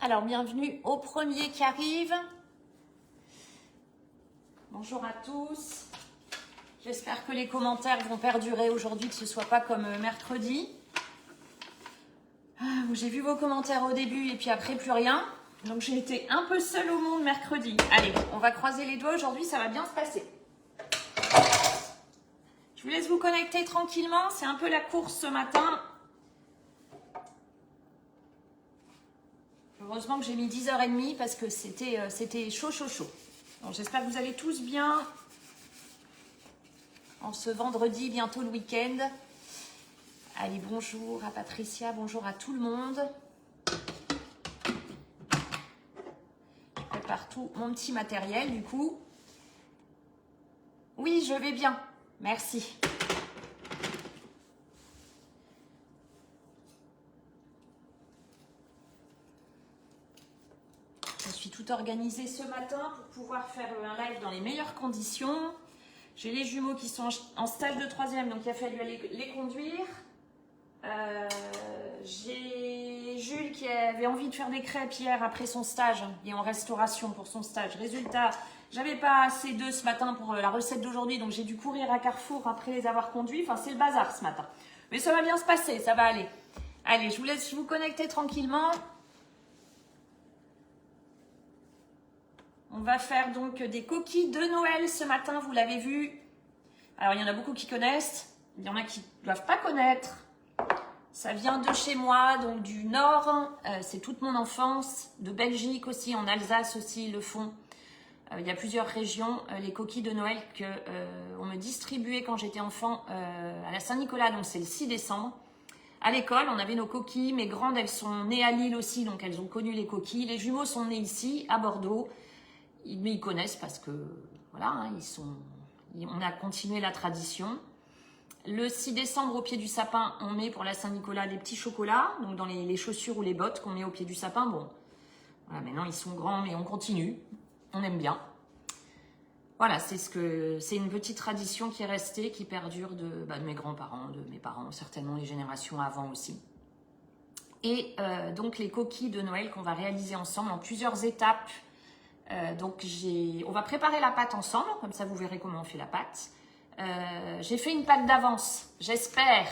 Alors, bienvenue au premier qui arrive. Bonjour à tous. J'espère que les commentaires vont perdurer aujourd'hui, que ce ne soit pas comme mercredi. Où j'ai vu vos commentaires au début et puis après plus rien. Donc j'ai été un peu seule au monde mercredi. Allez, on va croiser les doigts aujourd'hui, ça va bien se passer. Je vous laisse vous connecter tranquillement. C'est un peu la course ce matin. Heureusement que j'ai mis 10h30 parce que c'était chaud. Donc j'espère que vous allez tous bien en ce vendredi, bientôt le week-end. Allez, bonjour à Patricia, bonjour à tout le monde. Je prépare tout mon petit matériel du coup. Oui, je vais bien, merci. Je suis tout organisée ce matin pour pouvoir faire un live dans les meilleures conditions. J'ai les jumeaux qui sont en stage de 3e, donc il a fallu aller les conduire. J'ai Jules qui avait envie de faire des crêpes hier après son stage. Il est en restauration pour son stage. Résultat, j'avais pas assez d'œufs ce matin pour la recette d'aujourd'hui, donc j'ai dû courir à Carrefour après les avoir conduits. Enfin, c'est le bazar ce matin. Mais ça va bien se passer, ça va aller. Allez, je vous laisse vous connecter tranquillement. On va faire donc des coquilles de Noël ce matin, vous l'avez vu. Alors, il y en a beaucoup qui connaissent, il y en a qui ne doivent pas connaître. Ça vient de chez moi, donc du Nord, c'est toute mon enfance, de Belgique aussi, en Alsace aussi, ils le font. Il y a plusieurs régions, les coquilles de Noël qu'on me distribuait quand j'étais enfant à la Saint-Nicolas, donc c'est le 6 décembre. À l'école, on avait nos coquilles, mes grandes, elles sont nées à Lille aussi, donc elles ont connu les coquilles. Les jumeaux sont nés ici, à Bordeaux. Mais ils connaissent parce que, voilà, hein, on a continué la tradition. Le 6 décembre, au pied du sapin, on met pour la Saint-Nicolas des petits chocolats, donc dans les chaussures ou les bottes qu'on met au pied du sapin. Bon, voilà, maintenant ils sont grands, mais on continue, on aime bien. Voilà, c'est une petite tradition qui est restée, qui perdure de mes grands-parents, de mes parents, certainement les générations avant aussi. Et donc les coquilles de Noël qu'on va réaliser ensemble en plusieurs étapes. Donc on va préparer la pâte ensemble, comme ça vous verrez comment on fait la pâte. J'ai fait une pâte d'avance, j'espère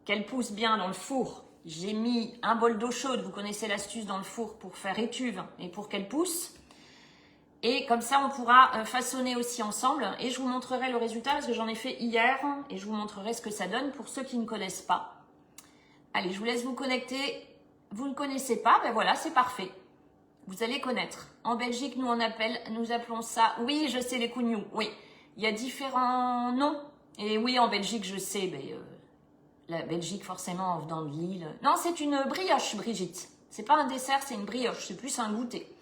qu'elle pousse bien dans le four. J'ai mis un bol d'eau chaude, vous connaissez l'astuce dans le four pour faire étuve et pour qu'elle pousse. Et comme ça on pourra façonner aussi ensemble et je vous montrerai le résultat parce que j'en ai fait hier et je vous montrerai ce que ça donne pour ceux qui ne connaissent pas. Allez, je vous laisse vous connecter. Vous ne connaissez pas, ben voilà, c'est parfait. Vous allez connaître. En Belgique, nous appelons ça, oui, je sais, les cougnous, oui. Il y a différents noms. Et oui, en Belgique, je sais, la Belgique, forcément, dans l'île. Non, c'est une brioche, Brigitte. C'est pas un dessert, c'est une brioche, c'est plus un goûter.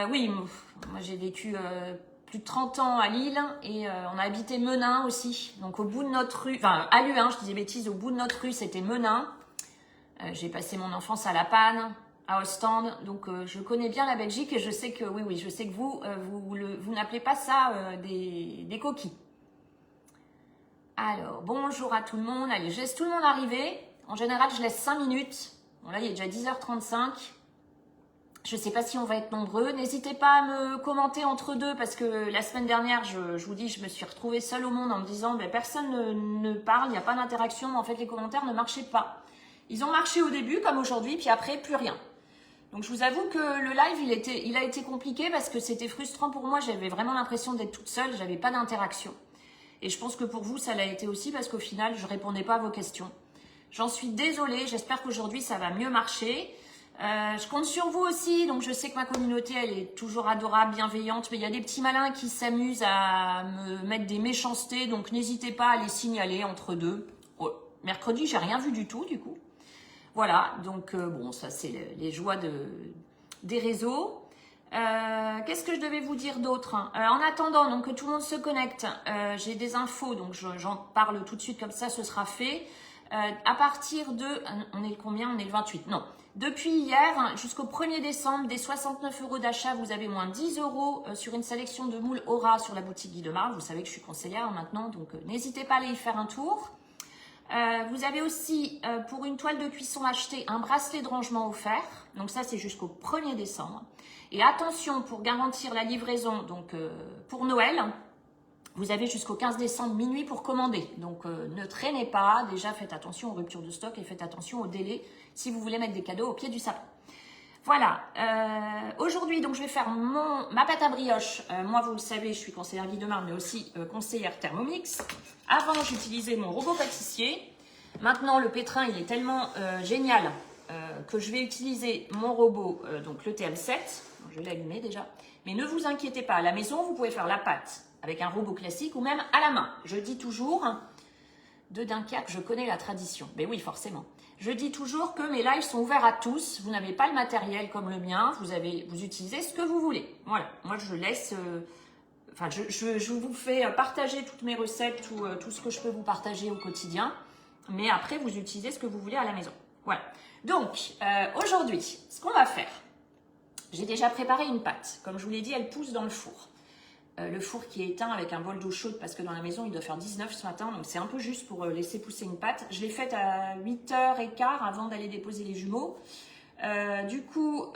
Oui, moi j'ai vécu plus de 30 ans à Lille et on a habité Menin aussi. Donc au bout de notre rue, enfin à Luin, je disais bêtises, au bout de notre rue, c'était Menin. J'ai passé mon enfance à La Panne, à Ostende, donc je connais bien la Belgique et je sais que, oui, je sais que vous n'appelez pas ça des coquilles. Alors, bonjour à tout le monde. Allez, je laisse tout le monde arriver. En général, je laisse 5 minutes. Bon, là, il est déjà 10h35. Je ne sais pas si on va être nombreux. N'hésitez pas à me commenter entre deux parce que la semaine dernière, je vous dis, je me suis retrouvée seule au monde en me disant, personne ne parle, il n'y a pas d'interaction. En fait, les commentaires ne marchaient pas. Ils ont marché au début, comme aujourd'hui, puis après, plus rien. Donc, je vous avoue que le live, il a été compliqué parce que c'était frustrant pour moi. J'avais vraiment l'impression d'être toute seule. J'avais pas d'interaction. Et je pense que pour vous, ça l'a été aussi parce qu'au final, je répondais pas à vos questions. J'en suis désolée. J'espère qu'aujourd'hui, ça va mieux marcher. Je compte sur vous aussi. Donc, je sais que ma communauté, elle est toujours adorable, bienveillante. Mais il y a des petits malins qui s'amusent à me mettre des méchancetés. Donc, n'hésitez pas à les signaler entre deux. Oh, mercredi, j'ai rien vu du tout, du coup. Voilà, donc bon, ça c'est les joies des réseaux. Qu'est-ce que je devais vous dire d'autre? En attendant donc que tout le monde se connecte, j'ai des infos, donc j'en parle tout de suite comme ça, ce sera fait. À partir de, on est le combien? On est le 28, non. Depuis hier jusqu'au 1er décembre, des 69 € d'achat, vous avez moins 10 € sur une sélection de moules Aura sur la boutique Guy de Marle. Vous savez que je suis conseillère maintenant, donc n'hésitez pas à aller y faire un tour. Vous avez aussi, pour une toile de cuisson achetée, un bracelet de rangement offert. Donc ça, c'est jusqu'au 1er décembre. Et attention, pour garantir la livraison, donc pour Noël, vous avez jusqu'au 15 décembre minuit pour commander. Donc ne traînez pas. Déjà, faites attention aux ruptures de stock et faites attention au délai si vous voulez mettre des cadeaux au pied du sapin. Voilà, aujourd'hui, donc je vais faire ma pâte à brioche. Moi, vous le savez, je suis conseillère Guy Demarne, mais aussi conseillère Thermomix. Avant, j'utilisais mon robot pâtissier. Maintenant, le pétrin, il est tellement génial que je vais utiliser mon robot, donc le TM7. Je vais l'allumer déjà. Mais ne vous inquiétez pas, à la maison, vous pouvez faire la pâte avec un robot classique ou même à la main. Je dis toujours, de Dunkerque, je connais la tradition. Mais oui, forcément. Je dis toujours que mes lives sont ouverts à tous. Vous n'avez pas le matériel comme le mien. Vous utilisez ce que vous voulez. Voilà. Moi, je laisse... je vous fais partager toutes mes recettes, tout ce que je peux vous partager au quotidien. Mais après, vous utilisez ce que vous voulez à la maison. Voilà. Donc, aujourd'hui, ce qu'on va faire, j'ai déjà préparé une pâte. Comme je vous l'ai dit, elle pousse dans le four. Le four qui est éteint avec un bol d'eau chaude parce que dans la maison, il doit faire 19 ce matin. Donc, c'est un peu juste pour laisser pousser une pâte. Je l'ai faite à 8h15 avant d'aller déposer les jumeaux. Du coup,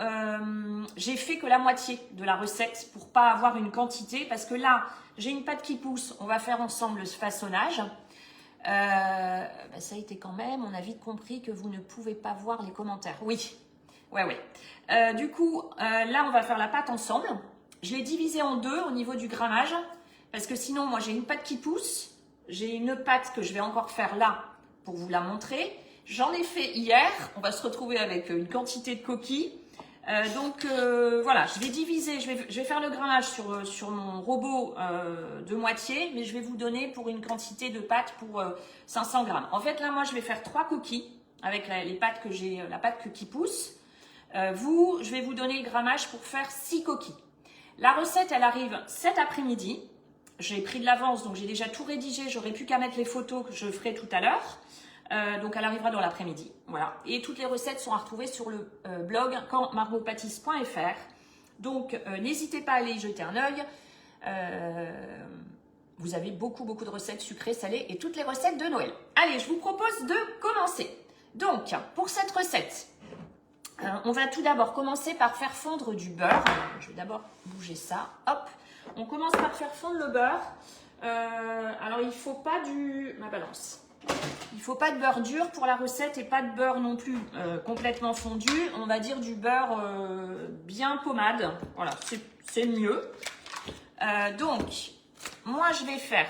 j'ai fait que la moitié de la recette pour pas avoir une quantité. Parce que là, j'ai une pâte qui pousse. On va faire ensemble le façonnage. Ça a été quand même, on a vite compris que vous ne pouvez pas voir les commentaires. Oui, ouais. Du coup, là, on va faire la pâte ensemble. Je l'ai divisée en deux au niveau du grammage, parce que sinon, moi, j'ai une pâte qui pousse. J'ai une pâte que je vais encore faire là pour vous la montrer. J'en ai fait hier. On va se retrouver avec une quantité de coquilles. Voilà, je vais diviser, je vais faire le grammage sur mon robot de moitié, mais je vais vous donner pour une quantité de pâte pour 500 grammes. En fait, là, moi, je vais faire 3 coquilles avec les pâtes que j'ai, la pâte qui pousse. Je vais vous donner le grammage pour faire 6 coquilles. La recette, elle arrive cet après-midi. J'ai pris de l'avance, donc j'ai déjà tout rédigé. J'aurais plus qu'à mettre les photos que je ferai tout à l'heure. Donc elle arrivera dans l'après-midi, voilà. Et toutes les recettes sont à retrouver sur le blog quandmargotpâtisse.fr. Donc n'hésitez pas à aller y jeter un œil. Vous avez beaucoup de recettes sucrées, salées et toutes les recettes de Noël. Allez, je vous propose de commencer. Donc pour cette recette, on va tout d'abord commencer par faire fondre du beurre. Je vais d'abord bouger ça. Hop, on commence par faire fondre le beurre. Alors il ne faut pas ma balance. Il ne faut pas de beurre dur pour la recette et pas de beurre non plus complètement fondu. On va dire du beurre bien pommade. Voilà, c'est mieux. Donc, moi, je vais faire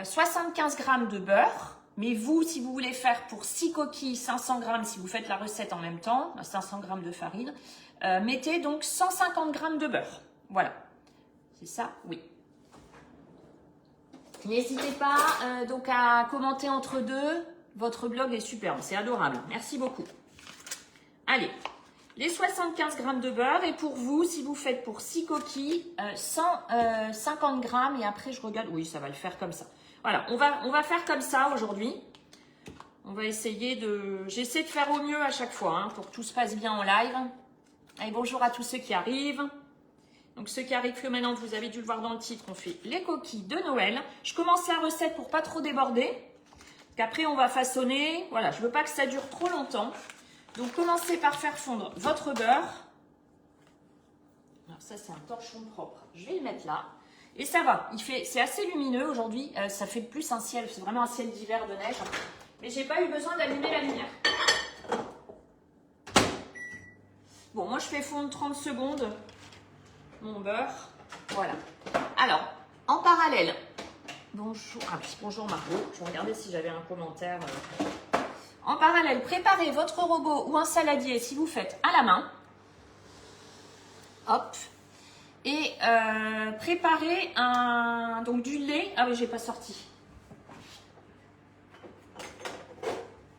75 grammes de beurre. Mais vous, si vous voulez faire pour 6 coquilles, 500 grammes, si vous faites la recette en même temps, 500 grammes de farine, mettez donc 150 grammes de beurre. Voilà. C'est ça? Oui. N'hésitez pas donc à commenter entre deux. Votre blog est superbe, c'est adorable. Merci beaucoup. Allez, les 75 grammes de beurre. Et pour vous, si vous faites pour 6 coquilles, 150 grammes. Et après, je regarde. Oui, ça va le faire comme ça. Voilà, on va faire comme ça aujourd'hui. On va essayer de... J'essaie de faire au mieux à chaque fois pour que tout se passe bien en live. Allez, bonjour à tous ceux qui arrivent. Donc ceux qui arrivent que maintenant, vous avez dû le voir dans le titre, on fait les coquilles de Noël. Je commence la recette pour pas trop déborder. Qu'après on va façonner. Voilà, je veux pas que ça dure trop longtemps. Donc commencez par faire fondre votre beurre. Alors ça c'est un torchon propre. Je vais le mettre là. Et ça va. C'est assez lumineux aujourd'hui. Ça fait plus un ciel. C'est vraiment un ciel d'hiver de neige. Mais j'ai pas eu besoin d'allumer la lumière. Bon, moi je fais fondre 30 secondes. Mon beurre, voilà. Alors, en parallèle, bonjour, bonjour Margot, je regardais si j'avais un commentaire. En parallèle, préparez votre robot ou un saladier si vous faites à la main. Hop. Et préparez donc du lait. Ah oui, j'ai pas sorti.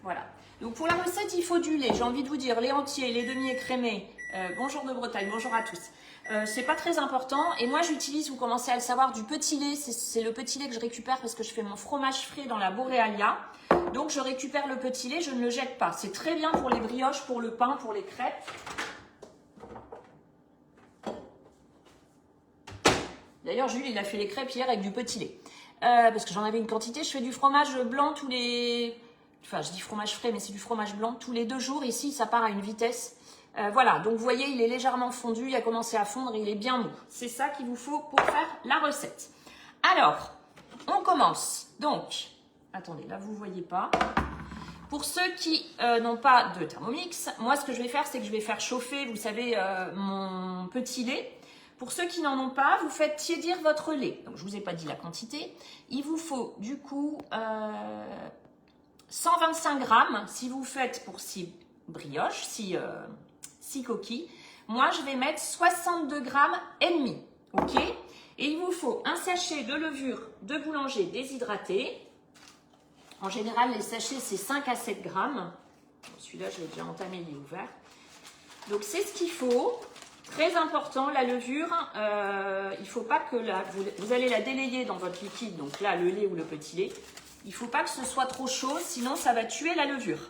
Voilà. Donc pour la recette, il faut du lait. J'ai envie de vous dire, lait entier, lait demi-écrémé. Bonjour de Bretagne, bonjour à tous. C'est pas très important. Et moi, j'utilise, vous commencez à le savoir, du petit lait. C'est le petit lait que je récupère parce que je fais mon fromage frais dans la Boréalia. Donc, je récupère le petit lait, je ne le jette pas. C'est très bien pour les brioches, pour le pain, pour les crêpes. D'ailleurs, Jules, il a fait les crêpes hier avec du petit lait. parce que j'en avais une quantité. Je fais du fromage blanc tous les... Enfin, je dis fromage frais, mais c'est du fromage blanc tous les 2 jours. Ici, ça part à une vitesse. Voilà, donc vous voyez, il est légèrement fondu, il a commencé à fondre, il est bien mou. C'est ça qu'il vous faut pour faire la recette. Alors, on commence. Donc, attendez, là, vous ne voyez pas. Pour ceux qui n'ont pas de Thermomix, moi, ce que je vais faire, c'est que je vais faire chauffer, vous savez, mon petit lait. Pour ceux qui n'en ont pas, vous faites tiédir votre lait. Donc, je ne vous ai pas dit la quantité. Il vous faut, du coup, 125 grammes, si vous faites pour 6 brioches, 6 coquilles. Moi, je vais mettre 62 grammes et demi, ok? Et il vous faut un sachet de levure de boulanger déshydratée. En général, les sachets, c'est 5 à 7 grammes. Celui-là, je l'ai déjà entamé, il est ouvert. Donc, c'est ce qu'il faut. Très important, la levure, il ne faut pas que vous allez la délayer dans votre liquide, donc là, le lait ou le petit lait. Il ne faut pas que ce soit trop chaud, sinon ça va tuer la levure.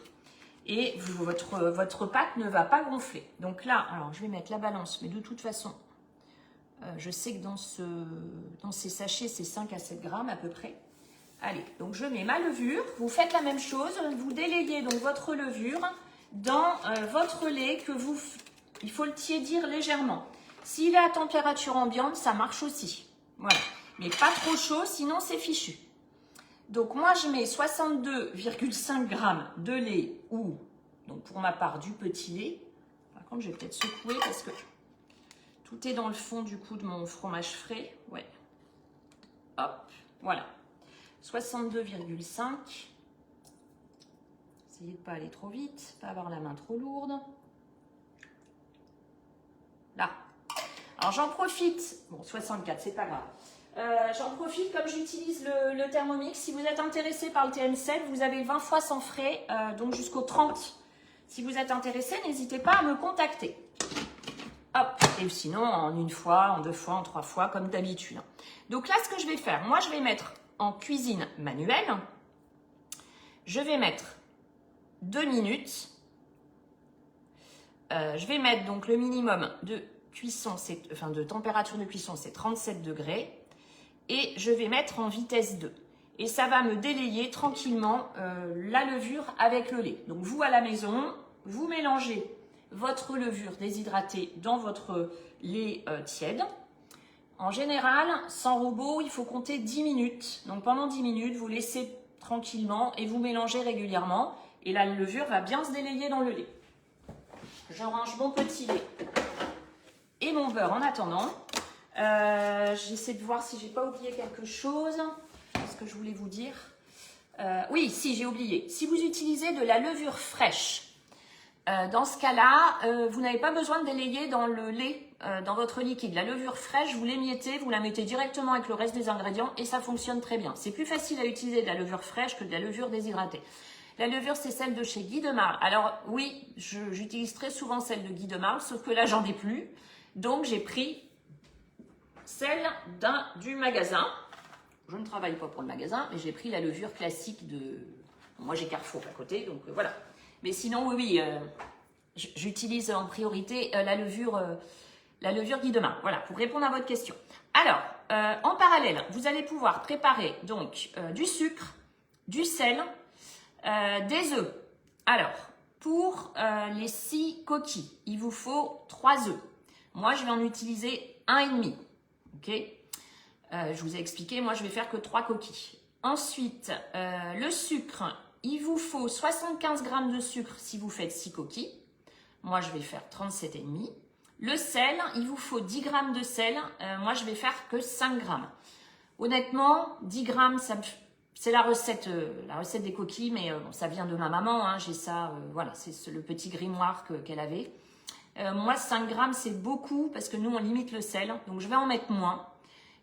Et votre pâte ne va pas gonfler. Donc là, alors je vais mettre la balance, mais de toute façon, je sais que dans ces sachets, c'est 5 à 7 grammes à peu près. Allez, donc je mets ma levure. Vous faites la même chose, vous délayez donc votre levure dans votre lait il faut le tiédir légèrement. S'il est à température ambiante, ça marche aussi. Voilà, mais pas trop chaud, sinon c'est fichu. Donc moi, je mets 62,5 grammes de lait ou, donc pour ma part, du petit lait. Par contre, je vais peut-être secouer parce que tout est dans le fond du coup de mon fromage frais. Ouais. Hop, voilà. 62,5. Essayez de ne pas aller trop vite, pas avoir la main trop lourde. Là. Alors j'en profite. Bon, 64, c'est pas grave. J'en profite, comme j'utilise le Thermomix, si vous êtes intéressé par le TM7, vous avez 20 fois sans frais, donc jusqu'au 30. Si vous êtes intéressé, n'hésitez pas à me contacter. Hop, et sinon en 1 fois, en 2 fois, en 3 fois, comme d'habitude. Donc là, ce que je vais faire, moi je vais mettre en cuisine manuelle, je vais mettre 2 minutes. Je vais mettre donc le minimum de cuisson, de température de cuisson, c'est 37 degrés. Et je vais mettre en vitesse 2. Et ça va me délayer tranquillement la levure avec le lait. Donc vous, à la maison, vous mélangez votre levure déshydratée dans votre lait tiède. En général, sans robot, il faut compter 10 minutes. Donc pendant 10 minutes, vous laissez tranquillement et vous mélangez régulièrement. Et la levure va bien se délayer dans le lait. Je range mon petit lait et mon beurre en attendant. J'essaie de voir si j'ai pas oublié quelque chose. Qu'est-ce que je voulais vous dire? Oui, si, j'ai oublié. Si vous utilisez de la levure fraîche, dans ce cas-là, vous n'avez pas besoin de délayer dans le lait, dans votre liquide. La levure fraîche, vous l'émiettez, vous la mettez directement avec le reste des ingrédients et ça fonctionne très bien. C'est plus facile à utiliser de la levure fraîche que de la levure déshydratée. La levure, c'est celle de chez Guy de Marle. Alors oui, j'utilise très souvent celle de Guy de Marle, sauf que là, j'en ai plus. Donc, j'ai pris celle du magasin. Je ne travaille pas pour le magasin, mais j'ai pris la levure classique de... Moi, j'ai Carrefour à côté, donc voilà. Mais sinon, oui, j'utilise en priorité la levure Guy de Marle. Voilà, pour répondre à votre question. Alors, en parallèle, vous allez pouvoir préparer donc du sucre, du sel, des œufs. Alors, pour les 6 coquilles, il vous faut 3 œufs. Moi, je vais en utiliser 1,5. Ok, je vous ai expliqué, moi je vais faire que 3 coquilles. Ensuite, le sucre, il vous faut 75 grammes de sucre si vous faites 6 coquilles. Moi je vais faire 37,5. Le sel, il vous faut 10 grammes de sel. Moi je vais faire que 5 grammes. Honnêtement, 10 grammes, c'est la recette des coquilles, mais bon, ça vient de ma maman. Hein, j'ai ça, voilà, c'est le petit grimoire qu'elle avait. Moi, 5 grammes, c'est beaucoup parce que nous, on limite le sel. Donc, je vais en mettre moins.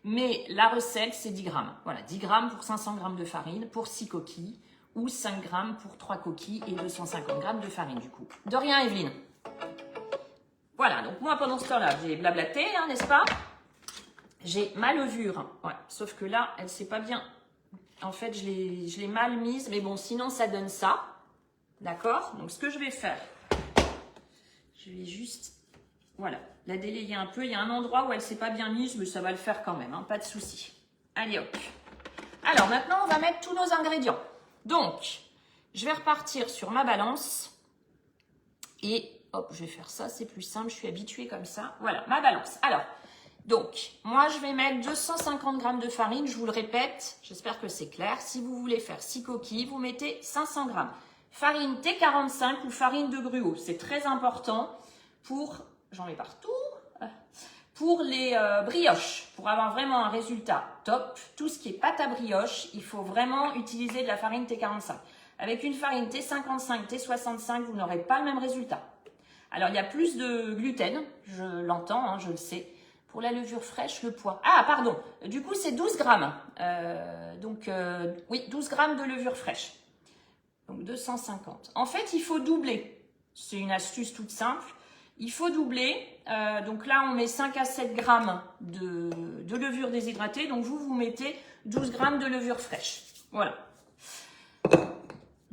Mais la recette, c'est 10 grammes. Voilà, 10 grammes pour 500 grammes de farine pour 6 coquilles ou 5 grammes pour 3 coquilles et 250 grammes de farine du coup. De rien, Evelyne. Voilà, donc moi, pendant ce temps-là, j'ai blablaté, hein, n'est-ce pas? J'ai ma levure. Ouais, sauf que là, elle ne s'est pas bien... En fait, je l'ai mal mise. Mais bon, sinon, ça donne ça. D'accord? Donc, ce que je vais faire... Je vais juste, voilà, la délayer un peu. Il y a un endroit où elle ne s'est pas bien mise, mais ça va le faire quand même, hein, pas de souci. Allez hop. Alors maintenant, on va mettre tous nos ingrédients. Donc, je vais repartir sur ma balance. Et hop, je vais faire ça, c'est plus simple, je suis habituée comme ça. Voilà, ma balance. Alors, donc, moi, je vais mettre 250 g de farine, je vous le répète, j'espère que c'est clair. Si vous voulez faire 6 coquilles, vous mettez 500 g. Farine T45 ou farine de gruau, c'est très important pour, j'en mets partout, pour les brioches, pour avoir vraiment un résultat top. Tout ce qui est pâte à brioche, il faut vraiment utiliser de la farine T45. Avec une farine T55, T65, vous n'aurez pas le même résultat. Alors, il y a plus de gluten, je l'entends, hein, je le sais. Pour la levure fraîche, le poids. Ah, pardon, du coup, c'est 12 grammes. Oui, 12 grammes de levure fraîche. Donc, 250. En fait, il faut doubler. C'est une astuce toute simple. Il faut doubler. Donc là, on met 5 à 7 grammes de levure déshydratée. Donc, vous mettez 12 grammes de levure fraîche. Voilà.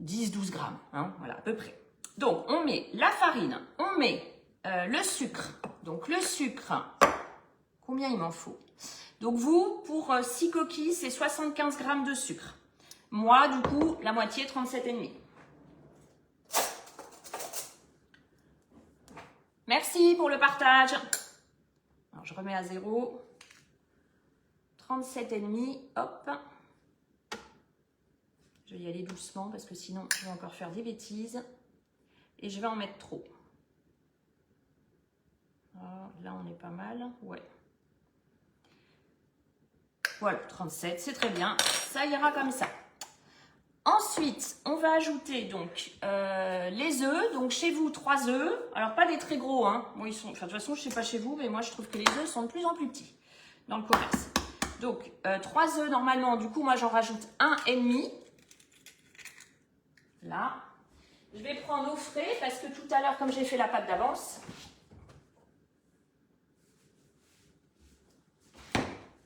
10-12 grammes, hein, voilà, à peu près. Donc, on met la farine, on met le sucre. Donc, le sucre, combien il m'en faut? Donc, vous, pour 6 coquilles, c'est 75 grammes de sucre. Moi, du coup, la moitié, 37,5. Merci pour le partage. Alors, je remets à 0. 37,5, hop. Je vais y aller doucement parce que sinon, je vais encore faire des bêtises. Et je vais en mettre trop. Alors, là, on est pas mal. Ouais. Voilà, 37, c'est très bien. Ça ira comme ça. Ensuite, on va ajouter donc les œufs. Donc, chez vous, 3 œufs. Alors, pas des très gros, hein. Bon, ils sont, enfin, de toute façon, je ne sais pas chez vous, mais moi, je trouve que les œufs sont de plus en plus petits dans le commerce. Donc, 3 œufs normalement. Du coup, moi, j'en rajoute 1,5. Là. Je vais prendre au frais parce que tout à l'heure, comme j'ai fait la pâte d'avance,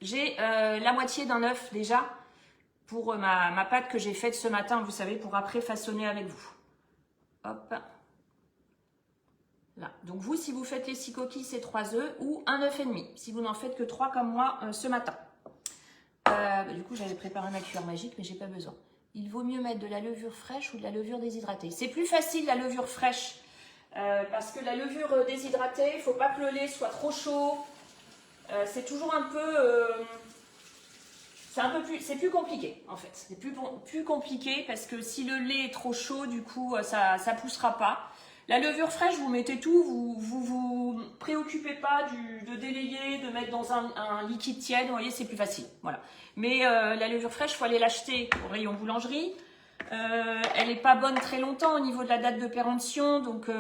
j'ai la moitié d'un œuf déjà pour ma pâte que j'ai faite ce matin, vous savez, pour après façonner avec vous. Hop. Là. Donc vous, si vous faites les 6 coquilles, c'est 3 œufs ou 1 œuf et demi, si vous n'en faites que 3 comme moi ce matin. Du coup, j'avais préparé ma cuillère magique, mais j'ai pas besoin. Il vaut mieux mettre de la levure fraîche ou de la levure déshydratée. C'est plus facile la levure fraîche parce que la levure déshydratée, il ne faut pas que le lait soit trop chaud. C'est toujours un peu... c'est plus compliqué en fait. C'est plus compliqué parce que si le lait est trop chaud, du coup, ça ne poussera pas. La levure fraîche, vous mettez tout, vous préoccupez pas de délayer, de mettre dans un liquide tiède, vous voyez, c'est plus facile. Voilà. Mais la levure fraîche, il faut aller l'acheter au rayon boulangerie. Elle n'est pas bonne très longtemps au niveau de la date de péremption, donc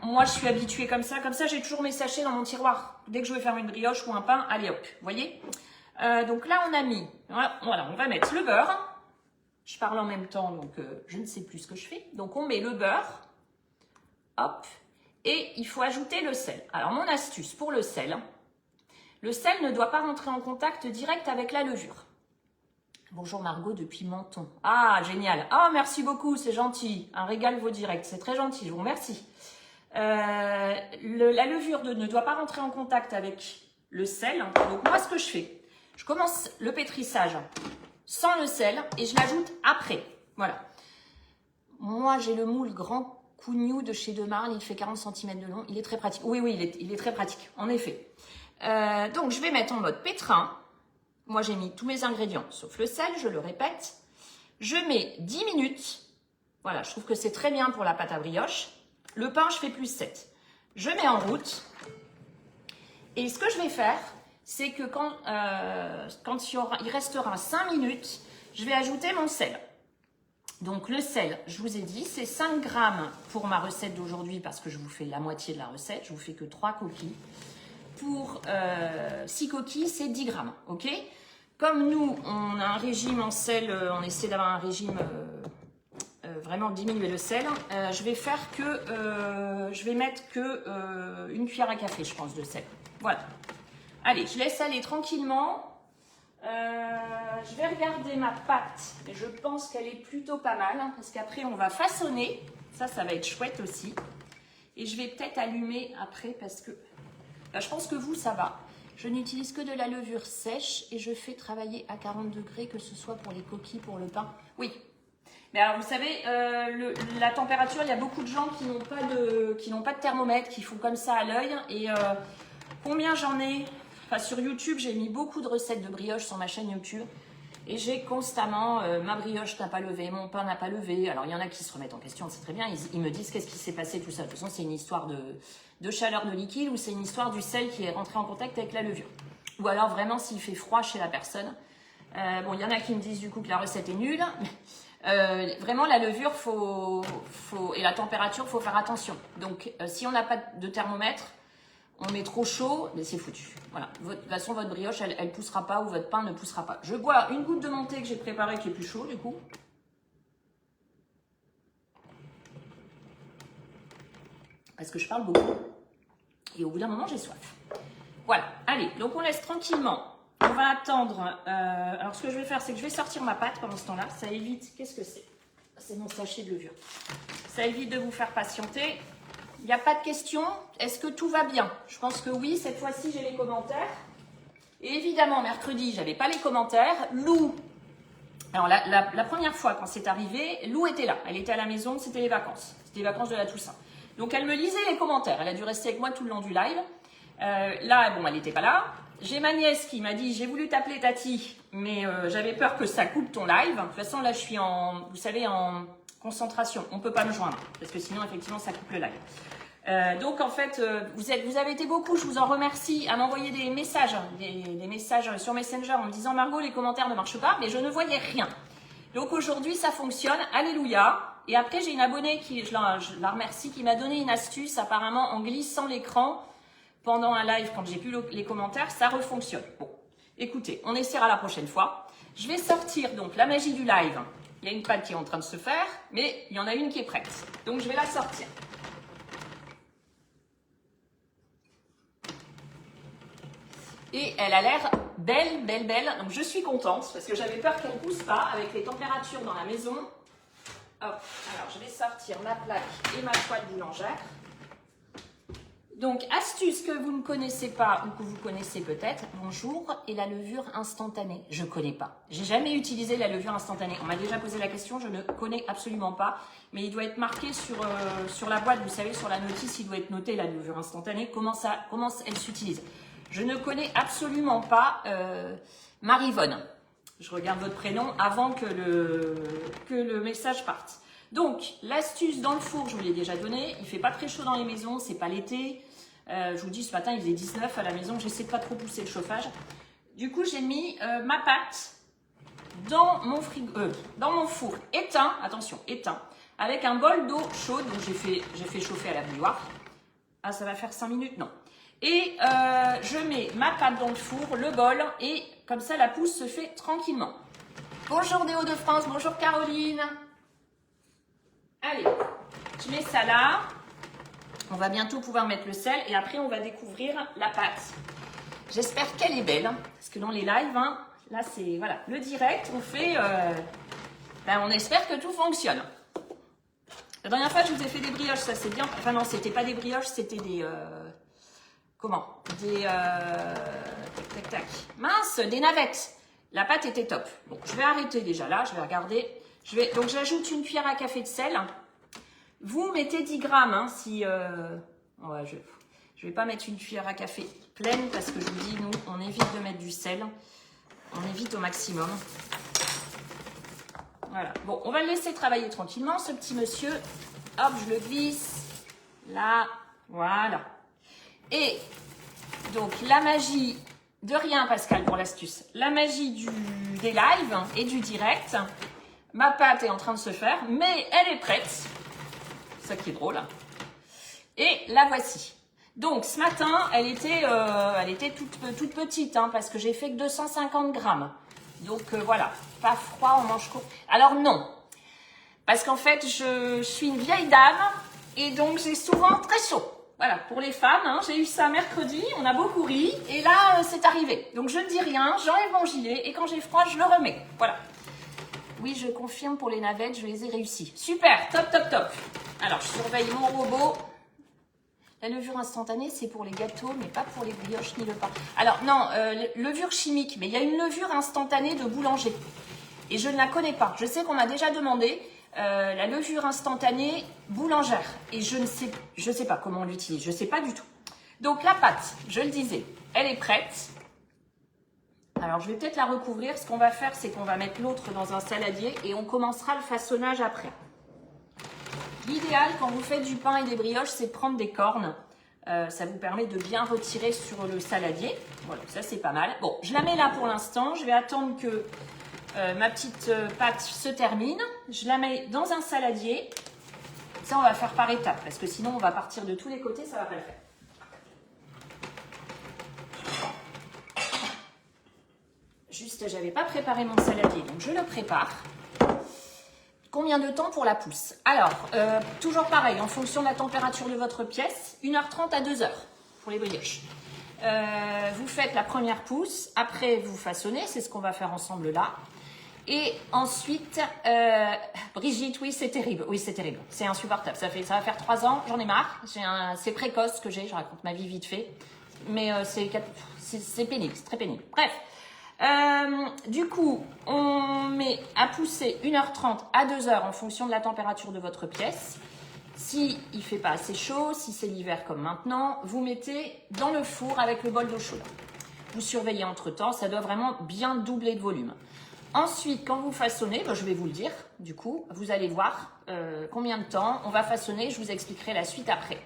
moi je suis habituée comme ça. Comme ça, j'ai toujours mes sachets dans mon tiroir. Dès que je vais faire une brioche ou un pain, allez hop, vous voyez. Donc là, on a mis, voilà, on va mettre le beurre. Je parle en même temps, donc je ne sais plus ce que je fais. Donc, on met le beurre. Hop. Et il faut ajouter le sel. Alors, mon astuce pour le sel ne doit pas rentrer en contact direct avec la levure. Bonjour Margot depuis Menton. Ah, génial. Ah, merci beaucoup, c'est gentil. Un régal vos directs, c'est très gentil, je vous remercie. La levure ne doit pas rentrer en contact avec le sel. Donc, moi, ce que je fais, je commence le pétrissage sans le sel et je l'ajoute après. Voilà. Moi, j'ai le moule grand Cougnou de chez Demarne. Il fait 40 cm de long. Il est très pratique. Oui, il est très pratique, en effet. Donc, je vais mettre en mode pétrin. Moi, j'ai mis tous mes ingrédients, sauf le sel, je le répète. Je mets 10 minutes. Voilà, je trouve que c'est très bien pour la pâte à brioche. Le pain, je fais plus 7. Je mets en route. Et ce que je vais faire, c'est que quand il restera 5 minutes, je vais ajouter mon sel. Donc le sel, je vous ai dit, c'est 5 grammes pour ma recette d'aujourd'hui parce que je vous fais la moitié de la recette. Je vous fais que 3 coquilles. Pour 6 coquilles, c'est 10 grammes. Ok ? Comme nous, on a un régime en sel, on essaie d'avoir un régime vraiment diminuer le sel. Je vais mettre que une cuillère à café, je pense, de sel. Voilà. Allez, je laisse aller tranquillement. Je vais regarder ma pâte. Et je pense qu'elle est plutôt pas mal. Hein, parce qu'après, on va façonner. Ça va être chouette aussi. Et je vais peut-être allumer après parce que je pense que vous, ça va. Je n'utilise que de la levure sèche et je fais travailler à 40 degrés, que ce soit pour les coquilles, pour le pain. Oui. Mais alors, vous savez, la température, il y a beaucoup de gens qui n'ont pas de thermomètre, qui font comme ça à l'œil. Et combien j'en ai? Enfin, sur YouTube, j'ai mis beaucoup de recettes de brioche sur ma chaîne YouTube. Et j'ai constamment, ma brioche n'a pas levé, mon pain n'a pas levé. Alors, il y en a qui se remettent en question, c'est très bien. Ils me disent qu'est-ce qui s'est passé, tout ça. De toute façon, c'est une histoire de chaleur de liquide ou c'est une histoire du sel qui est rentré en contact avec la levure. Ou alors, vraiment, s'il fait froid chez la personne. Bon, il y en a qui me disent du coup que la recette est nulle. Vraiment, la levure et la température, faut faire attention. Donc, si on n'a pas de thermomètre, on met trop chaud, mais c'est foutu. Voilà. De toute façon, votre brioche, elle ne poussera pas ou votre pain ne poussera pas. Je bois une goutte de mon thé que j'ai préparé qui est plus chaud, du coup. Parce que je parle beaucoup. Et au bout d'un moment, j'ai soif. Voilà. Allez, donc on laisse tranquillement. On va attendre. Alors, ce que je vais faire, c'est que je vais sortir ma pâte pendant ce temps-là. Ça évite... Qu'est-ce que c'est? C'est mon sachet de levure. Ça évite de vous faire patienter. Il n'y a pas de question. Est-ce que tout va bien? Je pense que oui. Cette fois-ci, j'ai les commentaires. Et évidemment, mercredi, j'avais pas les commentaires. Lou. Alors, la première fois, quand c'est arrivé, Lou était là. Elle était à la maison. C'était les vacances. C'était les vacances de la Toussaint. Donc, elle me lisait les commentaires. Elle a dû rester avec moi tout le long du live. Là, bon, elle n'était pas là. J'ai ma nièce qui m'a dit, j'ai voulu t'appeler Tati, mais j'avais peur que ça coupe ton live. De toute façon, là, je suis vous savez, en concentration. On ne peut pas me joindre, parce que sinon, effectivement, ça coupe le live. Donc, en fait, vous avez été beaucoup, je vous en remercie, à m'envoyer des messages, des messages sur Messenger en me disant, Margot, les commentaires ne marchent pas, mais je ne voyais rien. Donc, aujourd'hui, ça fonctionne. Alléluia. Et après, j'ai une abonnée, je la remercie, qui m'a donné une astuce, apparemment, en glissant l'écran. Pendant un live, quand j'ai plus les commentaires, ça refonctionne. Bon, écoutez, on essaiera la prochaine fois. Je vais sortir donc la magie du live. Il y a une pâte qui est en train de se faire, mais il y en a une qui est prête. Donc, je vais la sortir. Et elle a l'air belle, belle, belle. Donc, je suis contente parce que j'avais peur qu'elle ne pousse pas avec les températures dans la maison. Hop, alors je vais sortir ma plaque et ma toile boulangère. Donc, astuce que vous ne connaissez pas ou que vous connaissez peut-être, bonjour, et la levure instantanée. Je ne connais pas. J'ai jamais utilisé la levure instantanée. On m'a déjà posé la question, je ne connais absolument pas. Mais il doit être marqué sur la boîte, vous savez, sur la notice, il doit être noté la levure instantanée, comment elle s'utilise. Je ne connais absolument pas Marivonne. Je regarde votre prénom avant que le message parte. Donc, l'astuce dans le four, je vous l'ai déjà donnée. Il ne fait pas très chaud dans les maisons, c'est pas l'été. Je vous dis, ce matin, il faisait 19 à la maison. J'essaie de pas trop pousser le chauffage. Du coup, j'ai mis ma pâte dans mon four éteint. Attention, éteint. Avec un bol d'eau chaude. Donc, j'ai fait chauffer à la bouilloire. Ah, ça va faire 5 minutes? Non. Et je mets ma pâte dans le four, le bol. Et comme ça, la pousse se fait tranquillement. Bonjour Déo de France. Bonjour Caroline. Allez, je mets ça là. On va bientôt pouvoir mettre le sel et après on va découvrir la pâte. J'espère qu'elle est belle, parce que dans les lives, hein, là c'est voilà, le direct, on fait, on espère que tout fonctionne. La dernière fois je vous ai fait des brioches, ça c'est bien. Enfin non, c'était pas des brioches, c'était des mince, des navettes. La pâte était top. Bon, je vais arrêter déjà là, je vais regarder. Donc j'ajoute une cuillère à café de sel. Vous mettez 10 grammes, hein, si... ouais, je vais pas mettre une cuillère à café pleine parce que je vous dis, nous, on évite de mettre du sel. On évite au maximum. Voilà. Bon, on va le laisser travailler tranquillement, ce petit monsieur. Hop, je le glisse. Là, voilà. Et donc, la magie... De rien, Pascal, pour l'astuce. La magie des lives et du direct. Ma pâte est en train de se faire, mais elle est prête. Ça qui est drôle. Et la voici. Donc, ce matin, elle était toute petite, hein, parce que j'ai fait que 250 grammes. Donc, voilà. Pas froid, on mange court. Alors, non. Parce qu'en fait, je suis une vieille dame et donc j'ai souvent très chaud. Voilà, pour les femmes, hein, j'ai eu ça mercredi, on a beaucoup ri et là, c'est arrivé. Donc, je ne dis rien, j'enlève mon gilet et quand j'ai froid, je le remets. Voilà. Oui, je confirme pour les navettes, je les ai réussis. Super, top, top, top. Alors, je surveille mon robot. La levure instantanée, c'est pour les gâteaux, mais pas pour les brioches ni le pain. Alors, non, levure chimique, mais il y a une levure instantanée de boulanger. Et je ne la connais pas. Je sais qu'on m'a déjà demandé la levure instantanée boulangère. Et je ne sais pas comment on l'utilise. Je ne sais pas du tout. Donc, la pâte, je le disais, elle est prête. Alors, je vais peut-être la recouvrir. Ce qu'on va faire, c'est qu'on va mettre l'autre dans un saladier et on commencera le façonnage après. L'idéal, quand vous faites du pain et des brioches, c'est de prendre des cornes. Ça vous permet de bien retirer sur le saladier. Voilà, ça c'est pas mal. Bon, je la mets là pour l'instant. Je vais attendre que ma petite pâte se termine. Je la mets dans un saladier. Ça, on va faire par étapes parce que sinon, on va partir de tous les côtés, ça va pas le faire. Juste, j'avais pas préparé mon saladier, donc je le prépare. Combien de temps pour la pousse? Alors, toujours pareil, en fonction de la température de votre pièce, 1h30 à 2h pour les brioches. Vous faites la première pousse, après vous façonnez, c'est ce qu'on va faire ensemble là. Et ensuite, Brigitte, oui c'est terrible, c'est insupportable. Ça va faire 3 ans, j'en ai marre, c'est précoce ce que j'ai, je raconte ma vie vite fait. Mais c'est pénible, c'est très pénible. Bref. Du coup, on met à pousser 1h30 à 2h en fonction de la température de votre pièce. Si il ne fait pas assez chaud, si c'est l'hiver comme maintenant, vous mettez dans le four avec le bol d'eau chaude. Vous surveillez entre-temps, ça doit vraiment bien doubler de volume. Ensuite, quand vous façonnez, je vais vous le dire, du coup, vous allez voir combien de temps on va façonner, je vous expliquerai la suite après.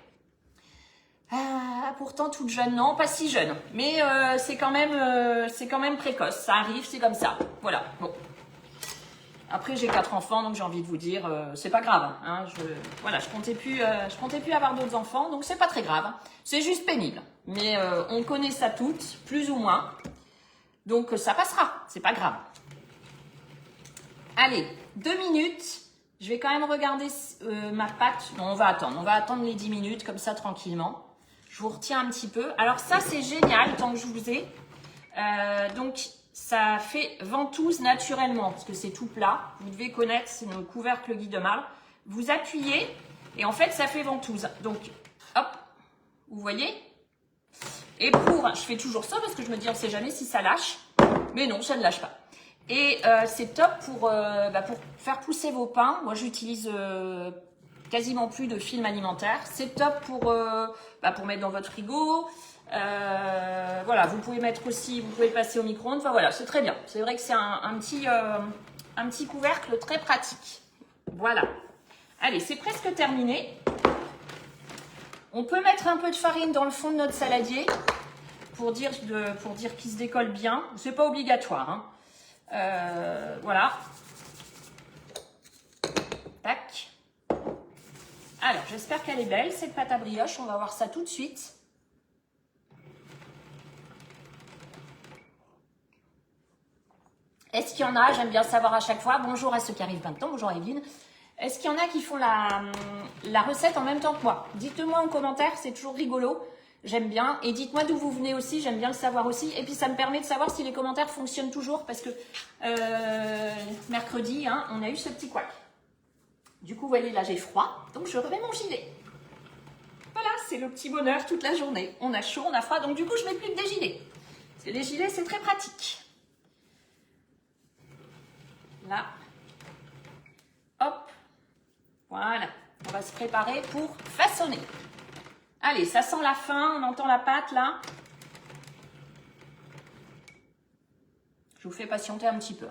Pourtant toute jeune, non, pas si jeune, mais c'est quand même précoce, ça arrive, c'est comme ça, voilà, bon. Après j'ai 4 enfants, donc j'ai envie de vous dire, c'est pas grave, hein, je comptais plus avoir d'autres enfants, donc c'est pas très grave, c'est juste pénible, mais on connaît ça toutes, plus ou moins, donc ça passera, c'est pas grave. Allez, 2 minutes, je vais quand même regarder ma pâte, non, on va attendre les 10 minutes, comme ça tranquillement. Je vous retiens un petit peu. Alors ça, c'est génial, tant que je vous ai. Donc, ça fait ventouse naturellement, parce que c'est tout plat. Vous devez connaître, c'est le couvercle Guy de Marle. Vous appuyez, et en fait, ça fait ventouse. Donc, hop, vous voyez? Et je fais toujours ça, parce que je me dis, on ne sait jamais si ça lâche. Mais non, ça ne lâche pas. Et c'est top pour faire pousser vos pains. Moi, j'utilise... quasiment plus de film alimentaire. C'est top pour mettre dans votre frigo. Voilà, vous pouvez mettre aussi, vous pouvez le passer au micro-ondes. Enfin voilà, c'est très bien. C'est vrai que c'est un petit couvercle très pratique. Voilà. Allez, c'est presque terminé. On peut mettre un peu de farine dans le fond de notre saladier pour dire qu'il se décolle bien. C'est pas obligatoire, hein. Voilà. Tac. Alors, j'espère qu'elle est belle, cette pâte à brioche. On va voir ça tout de suite. Est-ce qu'il y en a, j'aime bien savoir à chaque fois, bonjour à ceux qui arrivent maintenant, bonjour Evelyne. Est-ce qu'il y en a qui font la recette en même temps que moi? Dites-moi en commentaire, c'est toujours rigolo. J'aime bien. Et dites-moi d'où vous venez aussi, j'aime bien le savoir aussi. Et puis, ça me permet de savoir si les commentaires fonctionnent toujours parce que mercredi, hein, on a eu ce petit couac. Du coup, vous voyez, là, j'ai froid, donc je remets mon gilet. Voilà, c'est le petit bonheur toute la journée. On a chaud, on a froid, donc du coup, je mets plus que des gilets. Les gilets, c'est très pratique. Là. Hop. Voilà. On va se préparer pour façonner. Allez, ça sent la fin, on entend la pâte, là. Je vous fais patienter un petit peu.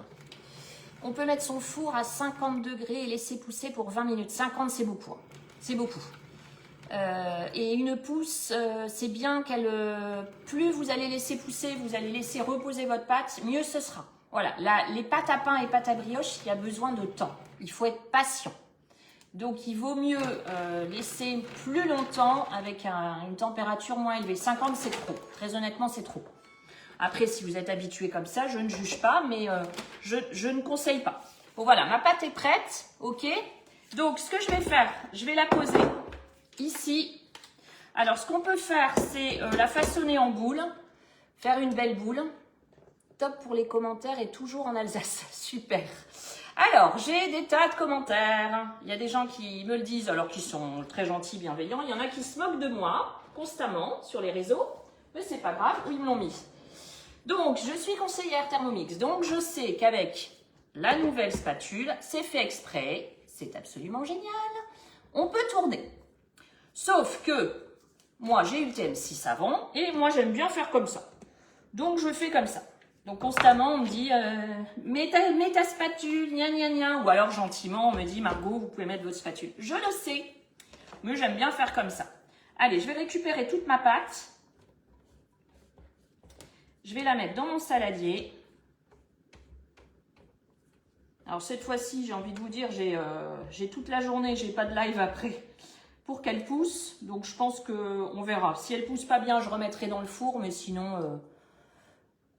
On peut mettre son four à 50 degrés et laisser pousser pour 20 minutes. 50, c'est beaucoup. C'est beaucoup. Et une pousse, c'est bien qu'elle... plus vous allez laisser pousser, vous allez laisser reposer votre pâte, mieux ce sera. Voilà, les pâtes à pain et pâtes à brioche, il y a besoin de temps. Il faut être patient. Donc, il vaut mieux laisser plus longtemps avec une température moins élevée. 50, c'est trop. Très honnêtement, c'est trop. Après, si vous êtes habitué comme ça, je ne juge pas, mais je ne conseille pas. Bon, voilà, ma pâte est prête, ok. Donc, ce que je vais faire, je vais la poser ici. Alors, ce qu'on peut faire, c'est la façonner en boule, faire une belle boule. Top pour les commentaires et toujours en Alsace, super. Alors, j'ai des tas de commentaires. Il y a des gens qui me le disent alors qu'ils sont très gentils, bienveillants. Il y en a qui se moquent de moi constamment sur les réseaux. Mais c'est pas grave, où ils me l'ont mis. Donc, je suis conseillère Thermomix. Donc, je sais qu'avec la nouvelle spatule, c'est fait exprès. C'est absolument génial. On peut tourner. Sauf que, moi, j'ai UTM 6 avant. Et moi, j'aime bien faire comme ça. Donc, je fais comme ça. Donc, constamment, on me dit, mets ta spatule, gna gna gna. Ou alors, gentiment, on me dit, Margot, vous pouvez mettre votre spatule. Je le sais, mais j'aime bien faire comme ça. Allez, je vais récupérer toute ma pâte. Je vais la mettre dans mon saladier. Alors, cette fois-ci, j'ai envie de vous dire, j'ai toute la journée, j'ai pas de live après pour qu'elle pousse. Donc, je pense qu'on verra. Si elle pousse pas bien, je remettrai dans le four, mais sinon...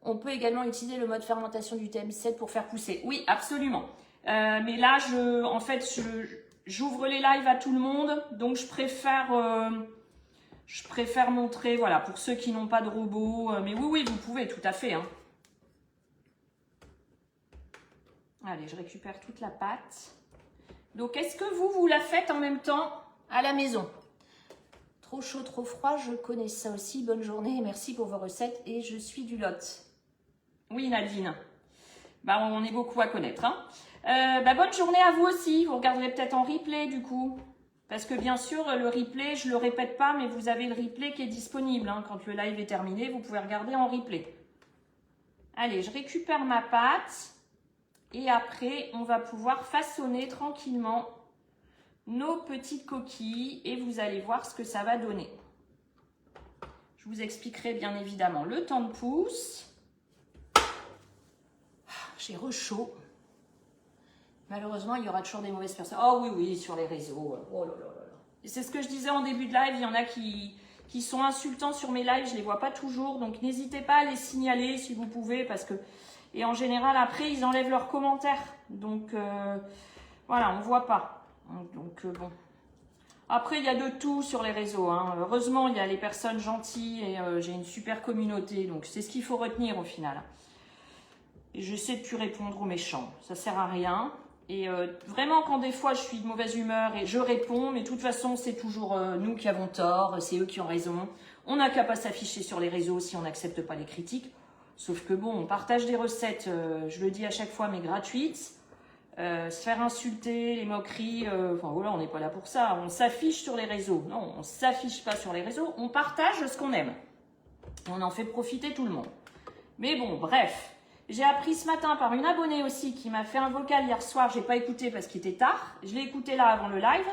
On peut également utiliser le mode fermentation du TM7 pour faire pousser. Oui, absolument. Mais là, en fait, j'ouvre les lives à tout le monde. Donc, je préfère montrer, voilà, pour ceux qui n'ont pas de robot. Mais oui, vous pouvez, tout à fait. Hein. Allez, je récupère toute la pâte. Donc, est-ce que vous la faites en même temps à la maison? Trop chaud, trop froid, je connais ça aussi. Bonne journée, merci pour vos recettes et je suis du Lot. Oui, Nadine. Bah, on est beaucoup à connaître. Hein. Bonne journée à vous aussi. Vous regarderez peut-être en replay du coup. Parce que bien sûr, le replay, je ne le répète pas, mais vous avez le replay qui est disponible. Hein. Quand le live est terminé, vous pouvez regarder en replay. Allez, je récupère ma pâte. Et après, on va pouvoir façonner tranquillement nos petites coquilles. Et vous allez voir ce que ça va donner. Je vous expliquerai bien évidemment le temps de pousse. J'ai re-chaud. Malheureusement, il y aura toujours des mauvaises personnes. Oh oui, sur les réseaux. Oh là là là là. Et c'est ce que je disais en début de live. Il y en a qui sont insultants sur mes lives. Je ne les vois pas toujours. Donc, n'hésitez pas à les signaler si vous pouvez. Parce que... Et en général, après, ils enlèvent leurs commentaires. Donc, voilà, on ne voit pas. Donc, bon. Après, il y a de tout sur les réseaux. Hein. Heureusement, il y a les personnes gentilles. Et j'ai une super communauté. Donc, c'est ce qu'il faut retenir au final. Et je sais plus répondre aux méchants, ça sert à rien. Et vraiment, quand des fois je suis de mauvaise humeur et je réponds, mais de toute façon, c'est toujours nous qui avons tort, c'est eux qui ont raison. On n'a qu'à pas s'afficher sur les réseaux si on n'accepte pas les critiques. Sauf que bon, on partage des recettes, je le dis à chaque fois, mais gratuites. Se faire insulter, les moqueries, enfin voilà, on n'est pas là pour ça. On s'affiche sur les réseaux. Non, on ne s'affiche pas sur les réseaux, on partage ce qu'on aime. Et on en fait profiter tout le monde. Mais bon, bref. J'ai appris ce matin par une abonnée aussi qui m'a fait un vocal hier soir. Je n'ai pas écouté parce qu'il était tard. Je l'ai écouté là avant le live.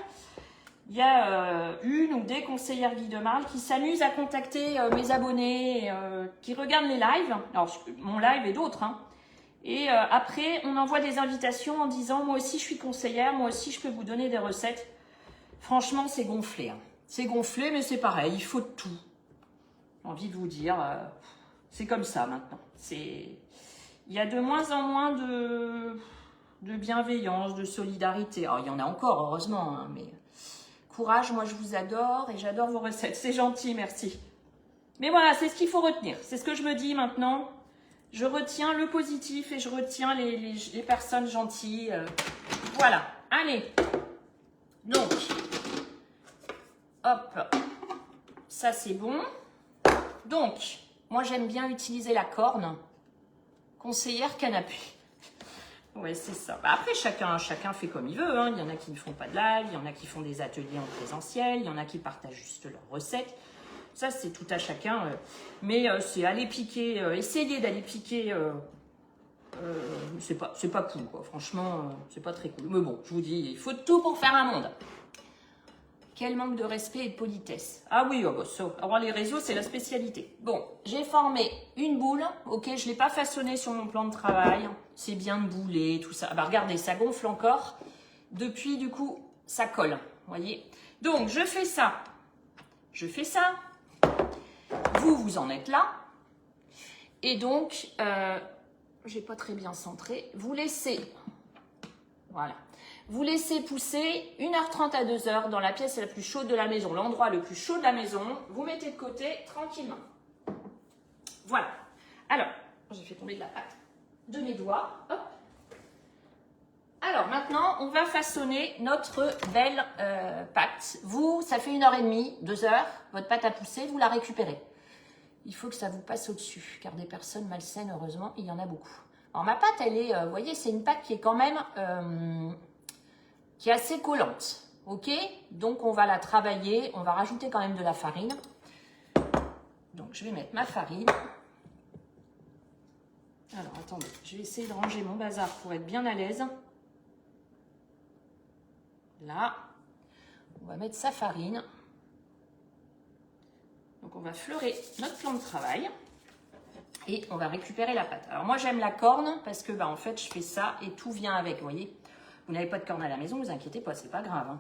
Il y a une ou des conseillères Guy de Marle qui s'amusent à contacter mes abonnés, qui regardent les lives. Alors, mon live et d'autres. Hein. Et après, on envoie des invitations en disant « Moi aussi, je suis conseillère. Moi aussi, je peux vous donner des recettes. » Franchement, c'est gonflé. Hein. C'est gonflé, mais c'est pareil. Il faut tout. J'ai envie de vous dire, c'est comme ça maintenant. Il y a de moins en moins de bienveillance, de solidarité. Alors, il y en a encore, heureusement, hein, mais courage, moi je vous adore et j'adore vos recettes. C'est gentil, merci. Mais voilà, c'est ce qu'il faut retenir. C'est ce que je me dis maintenant. Je retiens le positif et je retiens les personnes gentilles. Voilà, allez. Donc, hop, ça c'est bon. Donc, moi j'aime bien utiliser la corne. Conseillère canapé. Ouais, c'est ça. Après, chacun fait comme il veut. Hein. Il y en a qui ne font pas de live, il y en a qui font des ateliers en présentiel, il y en a qui partagent juste leurs recettes. Ça, c'est tout à chacun. Mais c'est aller piquer, essayer d'aller piquer. C'est pas cool, quoi. Franchement, c'est pas très cool. Mais bon, je vous dis, il faut tout pour faire un monde. Quel manque de respect et de politesse. Ah oui, oh bah ça, avoir les réseaux, c'est la spécialité. Bon, j'ai formé une boule. Ok, je ne l'ai pas façonnée sur mon plan de travail. C'est bien de bouler, tout ça. Ah bah regardez, ça gonfle encore. Depuis, du coup, ça colle. Vous voyez. Donc, je fais ça. Je fais ça. Vous en êtes là. Et donc, j'ai pas très bien centré. Vous laissez... Voilà. Vous laissez pousser 1h30 à 2h dans la pièce la plus chaude de la maison, l'endroit le plus chaud de la maison. Vous mettez de côté tranquillement. Voilà. Alors, j'ai fait tomber de la pâte de mes doigts. Hop. Alors maintenant, on va façonner notre belle pâte. Vous, ça fait 1h30, 2 heures, votre pâte a poussé, vous la récupérez. Il faut que ça vous passe au-dessus, car des personnes malsaines, heureusement, il y en a beaucoup. Alors ma pâte, elle est, vous voyez, c'est une pâte qui est quand même, qui est assez collante, ok? Donc on va la travailler, on va rajouter quand même de la farine. Donc je vais mettre ma farine. Alors attendez, je vais essayer de ranger mon bazar pour être bien à l'aise. Là, on va mettre sa farine. Donc on va fleurer notre plan de travail et on va récupérer la pâte. Alors moi j'aime la corne parce que en fait je fais ça et tout vient avec, vous voyez. Vous n'avez pas de corne à la maison, vous inquiétez pas, c'est pas grave. Hein.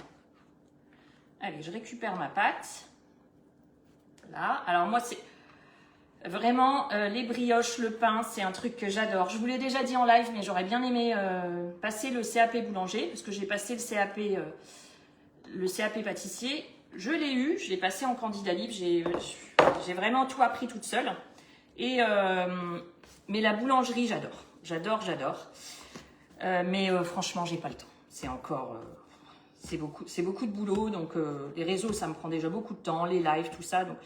Allez, je récupère ma pâte. Là, alors moi c'est vraiment les brioches, le pain, c'est un truc que j'adore. Je vous l'ai déjà dit en live, mais j'aurais bien aimé passer le CAP boulanger parce que j'ai passé le CAP pâtissier. Je l'ai eu, je l'ai passé en candidat libre, j'ai vraiment tout appris toute seule. Et, mais la boulangerie, j'adore. Mais franchement, j'ai pas le temps. C'est encore, c'est beaucoup de boulot. Donc les réseaux, ça me prend déjà beaucoup de temps, les lives, tout ça. Donc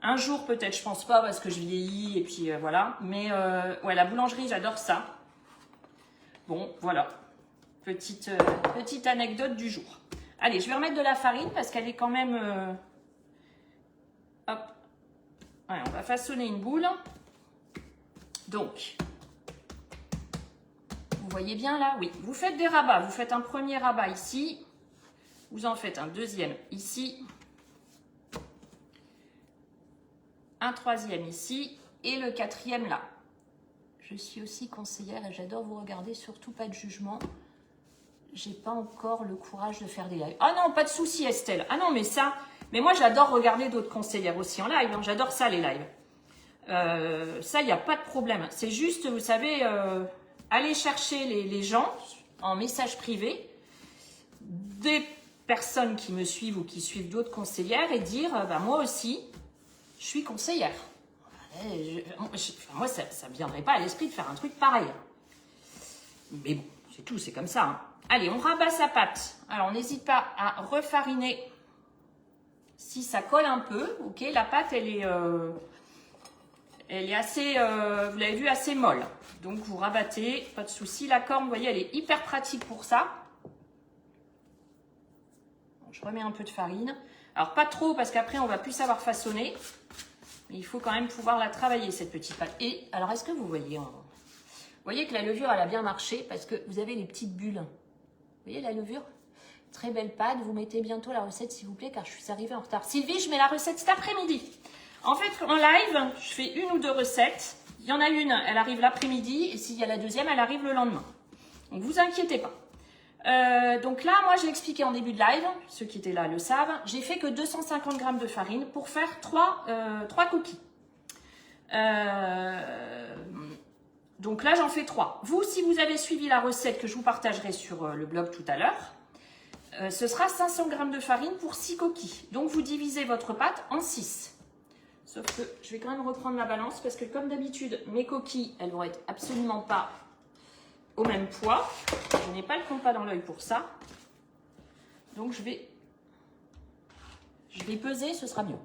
un jour peut-être, je pense pas parce que je vieillis et puis voilà. Mais ouais, la boulangerie, j'adore ça. Bon, voilà, petite anecdote du jour. Allez, je vais remettre de la farine parce qu'elle est quand même... hop. Ouais, on va façonner une boule. Donc, vous voyez bien là? Oui, vous faites des rabats. Vous faites un premier rabat ici. Vous en faites un deuxième ici. Un troisième ici. Et le quatrième là. Je suis aussi conseillère et j'adore vous regarder. Surtout pas de jugement. J'ai pas encore le courage de faire des lives. Ah non, pas de souci Estelle. Ah non, mais ça... Mais moi, j'adore regarder d'autres conseillères aussi en live. Hein. J'adore ça, les lives. Ça, il n'y a pas de problème. C'est juste, vous savez, aller chercher les gens en message privé, des personnes qui me suivent ou qui suivent d'autres conseillères et dire, moi aussi, je suis conseillère. Moi, ça ne me viendrait pas à l'esprit de faire un truc pareil. Mais bon, c'est tout, c'est comme ça. Hein. Allez, on rabat sa pâte. Alors, n'hésite pas à refariner si ça colle un peu. Ok, la pâte, elle est assez, vous l'avez vu, assez molle. Donc, vous rabattez, pas de souci. La corne, vous voyez, elle est hyper pratique pour ça. Je remets un peu de farine. Alors, pas trop, parce qu'après, on va plus savoir façonner. Mais il faut quand même pouvoir la travailler, cette petite pâte. Et, alors, est-ce que vous voyez... Vous voyez que la levure, elle a bien marché parce que vous avez les petites bulles. Vous voyez la levure? Très belle pâte. Vous mettez bientôt la recette, s'il vous plaît, car je suis arrivée en retard. Sylvie, je mets la recette cet après-midi. En fait, en live, je fais 1 ou 2 recettes. Il y en a une, elle arrive l'après-midi. Et s'il y a la deuxième, elle arrive le lendemain. Donc, vous inquiétez pas. Donc là, moi, j'ai expliqué en début de live. Ceux qui étaient là le savent. J'ai fait que 250 g de farine pour faire 3 coquilles. Donc là, j'en fais 3. Vous, si vous avez suivi la recette que je vous partagerai sur le blog tout à l'heure, ce sera 500 g de farine pour 6 coquilles. Donc, vous divisez votre pâte en 6. Sauf que je vais quand même reprendre ma balance parce que comme d'habitude, mes coquilles, elles vont être absolument pas au même poids. Je n'ai pas le compas dans l'œil pour ça. Donc, je vais peser, ce sera mieux.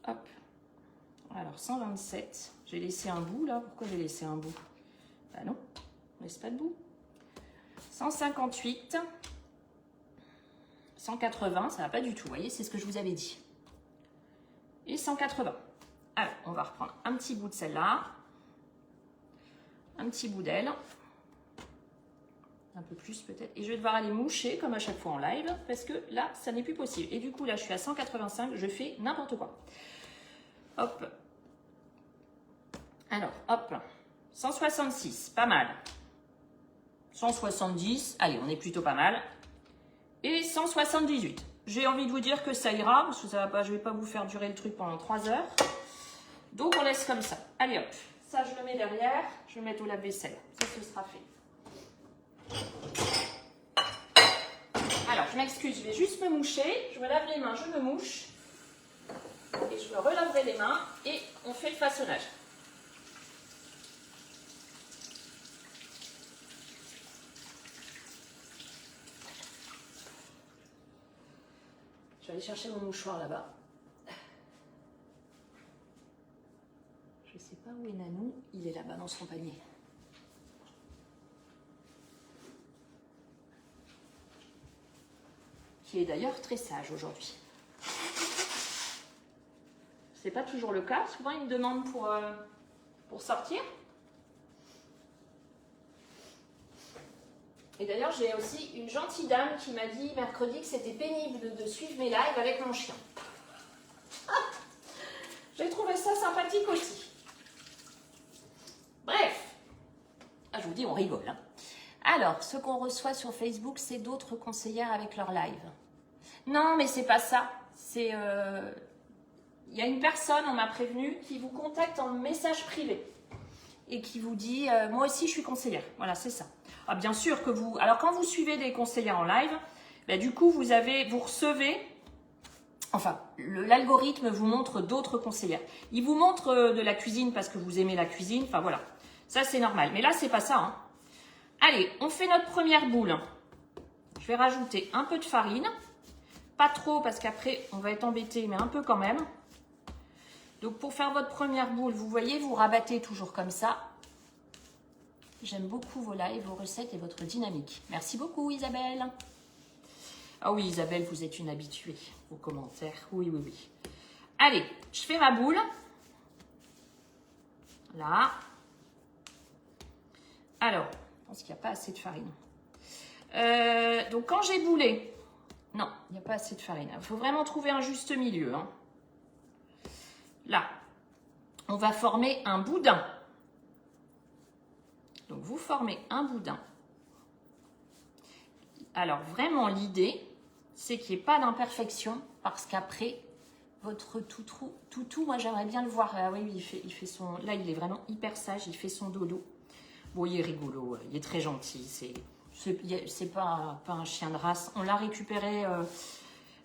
Hop. Alors, 127. J'ai laissé un bout, là. Pourquoi j'ai laissé un bout? Bah non, on laisse pas de bout. 158. 180, ça va pas du tout. Vous voyez, c'est ce que je vous avais dit. Et 180. Alors, on va reprendre un petit bout de celle-là. Un petit bout d'elle. Un peu plus peut-être. Et je vais devoir aller moucher, comme à chaque fois en live, parce que là, ça n'est plus possible. Et du coup, là, je suis à 185. Je fais n'importe quoi. Hop. Alors, hop, 166, pas mal. 170, allez, on est plutôt pas mal. Et 178. J'ai envie de vous dire que ça ira, parce que ça va pas, je ne vais pas vous faire durer le truc pendant 3 heures. Donc, on laisse comme ça. Allez, hop, ça, je le mets derrière. Je vais le mettre au lave-vaisselle. Ça, ce sera fait. Alors, je m'excuse, je vais juste me moucher. Je me lave les mains, je me mouche. Et je me relaverai les mains et on fait le façonnage. vais aller chercher mon mouchoir là-bas. Je sais pas où est Nanou. Il est là-bas dans son panier. Qui est d'ailleurs très sage aujourd'hui. C'est pas toujours le cas. Souvent, il me demande pour sortir. Et d'ailleurs, j'ai aussi une gentille dame qui m'a dit mercredi que c'était pénible de suivre mes lives avec mon chien. J'ai trouvé ça sympathique aussi. Bref. Ah, je vous dis, on rigole. Hein. Alors, ce qu'on reçoit sur Facebook, c'est d'autres conseillères avec leur live. Non, mais c'est pas ça. C'est... Il y a une personne, on m'a prévenu, qui vous contacte en message privé. Et qui vous dit, moi aussi je suis conseillère. Voilà, c'est ça. Ah, bien sûr que vous... Alors, quand vous suivez des conseillères en live, ben, du coup, vous recevez... Enfin, l'algorithme vous montre d'autres conseillères. Il vous montre de la cuisine parce que vous aimez la cuisine. Enfin, voilà. Ça, c'est normal. Mais là, c'est pas ça. Hein. Allez, on fait notre première boule. Je vais rajouter un peu de farine. Pas trop parce qu'après, on va être embêté, mais un peu quand même. Donc, pour faire votre première boule, vous voyez, vous rabattez toujours comme ça. J'aime beaucoup vos lives, vos recettes et votre dynamique. Merci beaucoup, Isabelle. Ah oui, Isabelle, vous êtes une habituée. Vos commentaires, oui, oui, oui. Allez, je fais ma boule. Là. Alors, je pense qu'il n'y a pas assez de farine. Donc, quand j'ai boulé, non, il n'y a pas assez de farine. Il faut vraiment trouver un juste milieu. Hein. Là, on va former un boudin. Donc, vous formez un boudin. Alors, vraiment, l'idée, c'est qu'il n'y ait pas d'imperfection parce qu'après, votre toutou, moi, j'aimerais bien le voir. Ah oui, il fait son... Là, il est vraiment hyper sage. Il fait son dodo. Bon, il est rigolo. Il est très gentil. C'est pas un chien de race. On l'a récupéré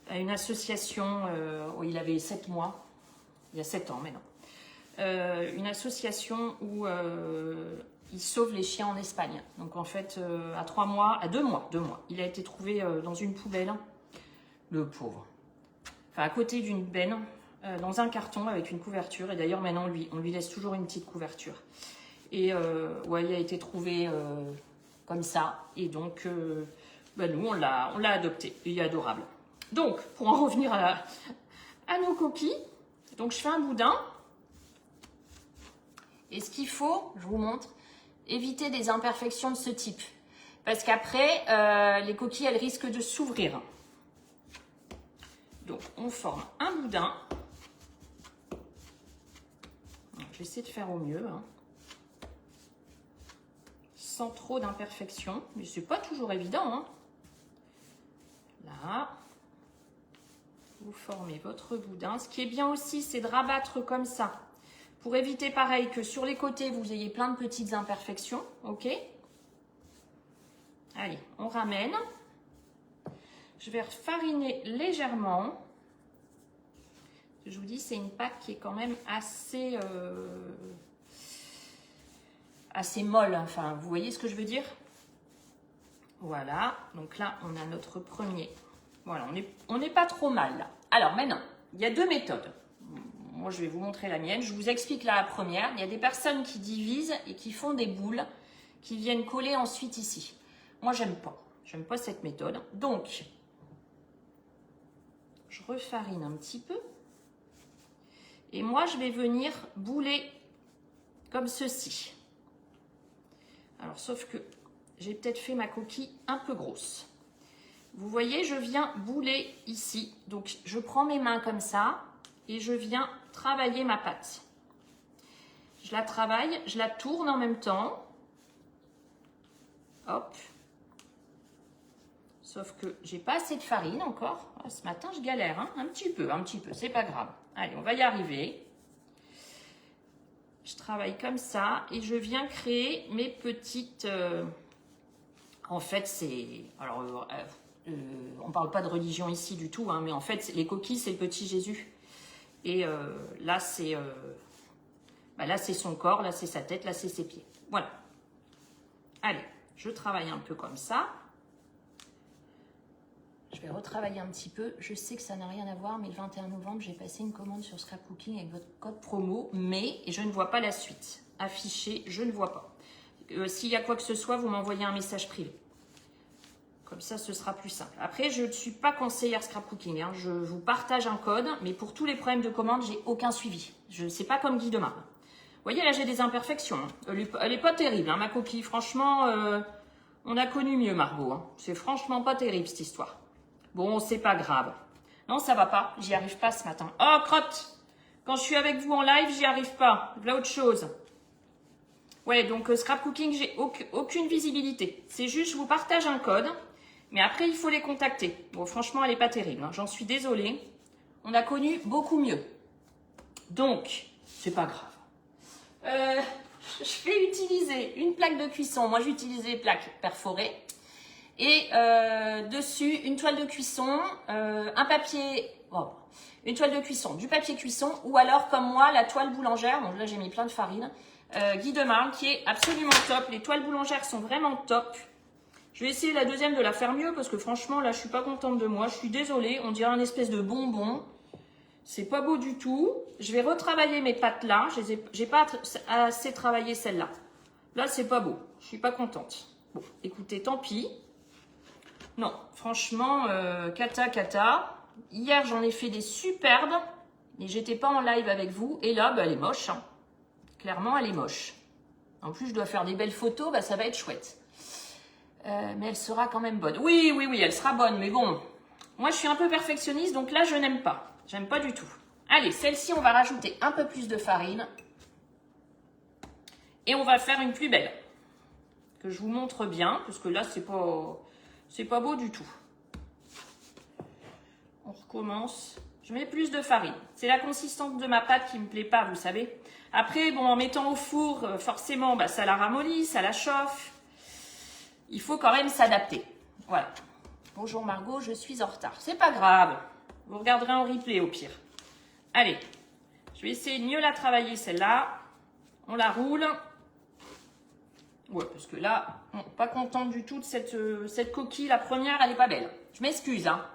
à une association où il avait 7 mois. Il y a 7 ans maintenant. Une association où ils sauvent les chiens en Espagne. Donc en fait, à 2 mois, il a été trouvé dans une poubelle. Le pauvre. Enfin, à côté d'une benne, dans un carton avec une couverture. Et d'ailleurs, maintenant, on lui laisse toujours une petite couverture. Et ouais, il a été trouvé comme ça. Et donc, nous, on l'a adopté. Il est adorable. Donc, pour en revenir à nos coquilles, donc je fais un boudin. Et ce qu'il faut, je vous montre, éviter des imperfections de ce type. Parce qu'après, les coquilles, elles risquent de s'ouvrir. Donc, on forme un boudin. Je vais essayer de faire au mieux. Hein. Sans trop d'imperfections. Mais c'est pas toujours évident. Hein. Là. Vous formez votre boudin. Ce qui est bien aussi, c'est de rabattre comme ça. Pour éviter, pareil, que sur les côtés, vous ayez plein de petites imperfections. OK? Allez, on ramène. Je vais fariner légèrement. Je vous dis, c'est une pâte qui est quand même assez molle. Enfin, vous voyez ce que je veux dire? Voilà. Donc là, on a notre premier. Voilà, on n'est pas trop mal. Là. Alors maintenant, il y a 2 méthodes. Moi, je vais vous montrer la mienne. Je vous explique la première. Il y a des personnes qui divisent et qui font des boules qui viennent coller ensuite ici. Moi, j'aime pas. J'aime pas cette méthode. Donc, je refarine un petit peu. Et moi, je vais venir bouler comme ceci. Alors, sauf que j'ai peut-être fait ma coquille un peu grosse. Vous voyez, je viens bouler ici. Donc, je prends mes mains comme ça et je viens travailler ma pâte. Je la travaille, je la tourne en même temps. Hop. Sauf que j'ai pas assez de farine encore. Ce matin, je galère, hein, un petit peu, c'est pas grave. Allez, on va y arriver. Je travaille comme ça et je viens créer mes petites... En fait, c'est... Alors, on parle pas de religion ici du tout, hein, mais en fait, les coquilles, c'est le petit Jésus. Et là, c'est son corps, là, c'est sa tête, là, c'est ses pieds. Voilà. Allez, je travaille un peu comme ça. Je vais retravailler un petit peu. Je sais que ça n'a rien à voir, mais le 21 novembre, j'ai passé une commande sur Scrapcooking avec votre code promo, mais je ne vois pas la suite. Affiché, je ne vois pas. S'il y a quoi que ce soit, vous m'envoyez un message privé. Comme ça, ce sera plus simple. Après, je ne suis pas conseillère Scrapcooking. Hein. Je vous partage un code, mais pour tous les problèmes de commande, j'ai aucun suivi. Je ne sais pas comme Guy Demar. Vous voyez, là, j'ai des imperfections. Hein. Elle est pas terrible, hein, ma coquille. Franchement, on a connu mieux, Margot. Hein. C'est franchement pas terrible, cette histoire. Bon, c'est pas grave. Non, ça va pas. J'y arrive pas ce matin. Oh, crotte! Quand je suis avec vous en live, j'y arrive pas. Voilà autre chose. Ouais, donc Scrapcooking, j'ai aucune visibilité. C'est juste, je vous partage un code. Mais après, il faut les contacter. Bon, franchement, elle n'est pas terrible. Hein. J'en suis désolée. On a connu beaucoup mieux. Donc, c'est pas grave. Je vais utiliser une plaque de cuisson. Moi, j'utilise les plaques perforées. Et dessus, une toile de cuisson, un papier... Oh, une toile de cuisson, du papier cuisson. Ou alors, comme moi, la toile boulangère. Donc là, j'ai mis plein de farine. Guy de Marle, qui est absolument top. Les toiles boulangères sont vraiment top. Je vais essayer la deuxième de la faire mieux parce que franchement, là, je suis pas contente de moi. Je suis désolée, on dirait un espèce de bonbon. C'est pas beau du tout. Je vais retravailler mes pattes là. J'ai pas assez travaillé celle-là. Là, c'est pas beau. Je suis pas contente. Bon, écoutez, tant pis. Non, franchement, cata. Hier, j'en ai fait des superbes. Et j'étais pas en live avec vous. Et là, bah, elle est moche. Hein. Clairement, elle est moche. En plus, je dois faire des belles photos. Bah, ça va être chouette. Mais elle sera quand même bonne. Oui, elle sera bonne, mais bon. Moi, je suis un peu perfectionniste, donc là, je n'aime pas. J'aime pas du tout. Allez, celle-ci, on va rajouter un peu plus de farine. Et on va faire une plus belle. Que je vous montre bien, parce que là, c'est pas beau du tout. On recommence. Je mets plus de farine. C'est la consistance de ma pâte qui me plaît pas, vous savez. Après, bon, en mettant au four, forcément, bah, ça la ramollit, ça la chauffe. Il faut quand même s'adapter. Voilà. Bonjour Margot, je suis en retard. C'est pas grave. Vous regarderez en replay au pire. Allez. Je vais essayer de mieux la travailler celle-là. On la roule. Ouais, parce que là, pas contente du tout de cette coquille. La première, elle est pas belle. Je m'excuse, hein.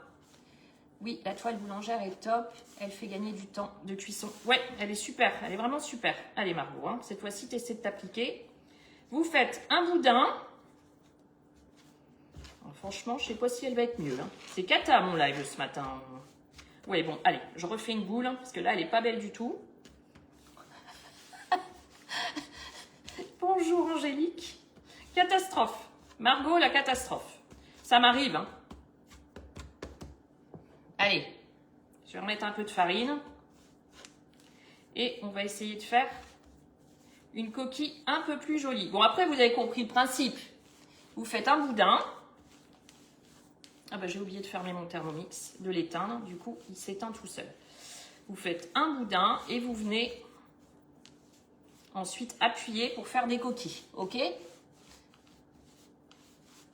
Oui, la toile boulangère est top. Elle fait gagner du temps de cuisson. Ouais, elle est super. Elle est vraiment super. Allez Margot, hein. Cette fois-ci, tu essaies de t'appliquer. Vous faites un boudin. Franchement, je sais pas si elle va être mieux. Hein. C'est cata mon live ce matin. Ouais, bon, allez, je refais une boule, hein, parce que là, elle est pas belle du tout. Bonjour Angélique. Catastrophe. Margot, la catastrophe. Ça m'arrive. Hein. Allez, je vais remettre un peu de farine. Et on va essayer de faire une coquille un peu plus jolie. Bon, après, vous avez compris le principe. Vous faites un boudin. Ah bah j'ai oublié de fermer mon Thermomix, de l'éteindre, du coup il s'éteint tout seul. Vous faites un boudin et vous venez ensuite appuyer pour faire des coquilles, ok?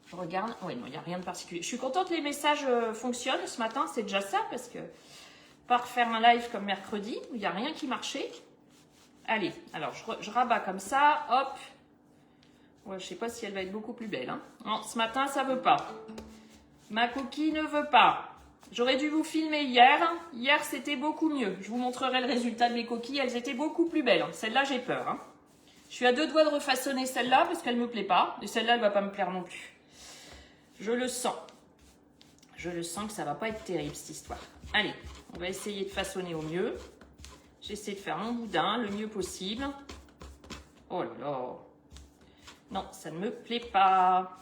Je regarde, oui non il n'y a rien de particulier. Je suis contente que les messages fonctionnent ce matin, c'est déjà ça parce que pas refaire un live comme mercredi, où il n'y a rien qui marchait. Allez, alors je rabats comme ça, hop. Ouais, je sais pas si elle va être beaucoup plus belle. Hein. Non, ce matin ça veut pas. Ma coquille ne veut pas. J'aurais dû vous filmer hier. Hier, c'était beaucoup mieux. Je vous montrerai le résultat de mes coquilles. Elles étaient beaucoup plus belles. Celle-là, j'ai peur. Hein. Je suis à deux doigts de refaçonner celle-là parce qu'elle ne me plaît pas. Et celle-là, elle ne va pas me plaire non plus. Je le sens. Je le sens que ça ne va pas être terrible, cette histoire. Allez, on va essayer de façonner au mieux. J'essaie de faire mon boudin le mieux possible. Oh là là. Non, ça ne me plaît pas.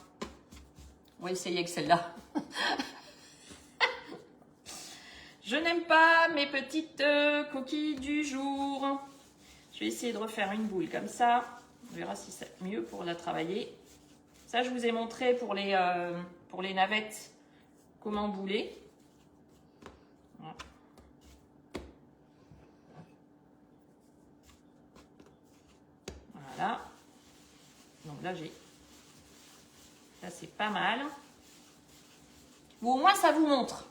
On va essayer avec celle-là. Je n'aime pas mes petites coquilles du jour. Je vais essayer de refaire une boule comme ça. On verra si c'est mieux pour la travailler. Ça, je vous ai montré pour les navettes comment bouler. Voilà. Donc là, là, c'est pas mal. Bon, au moins, ça vous montre.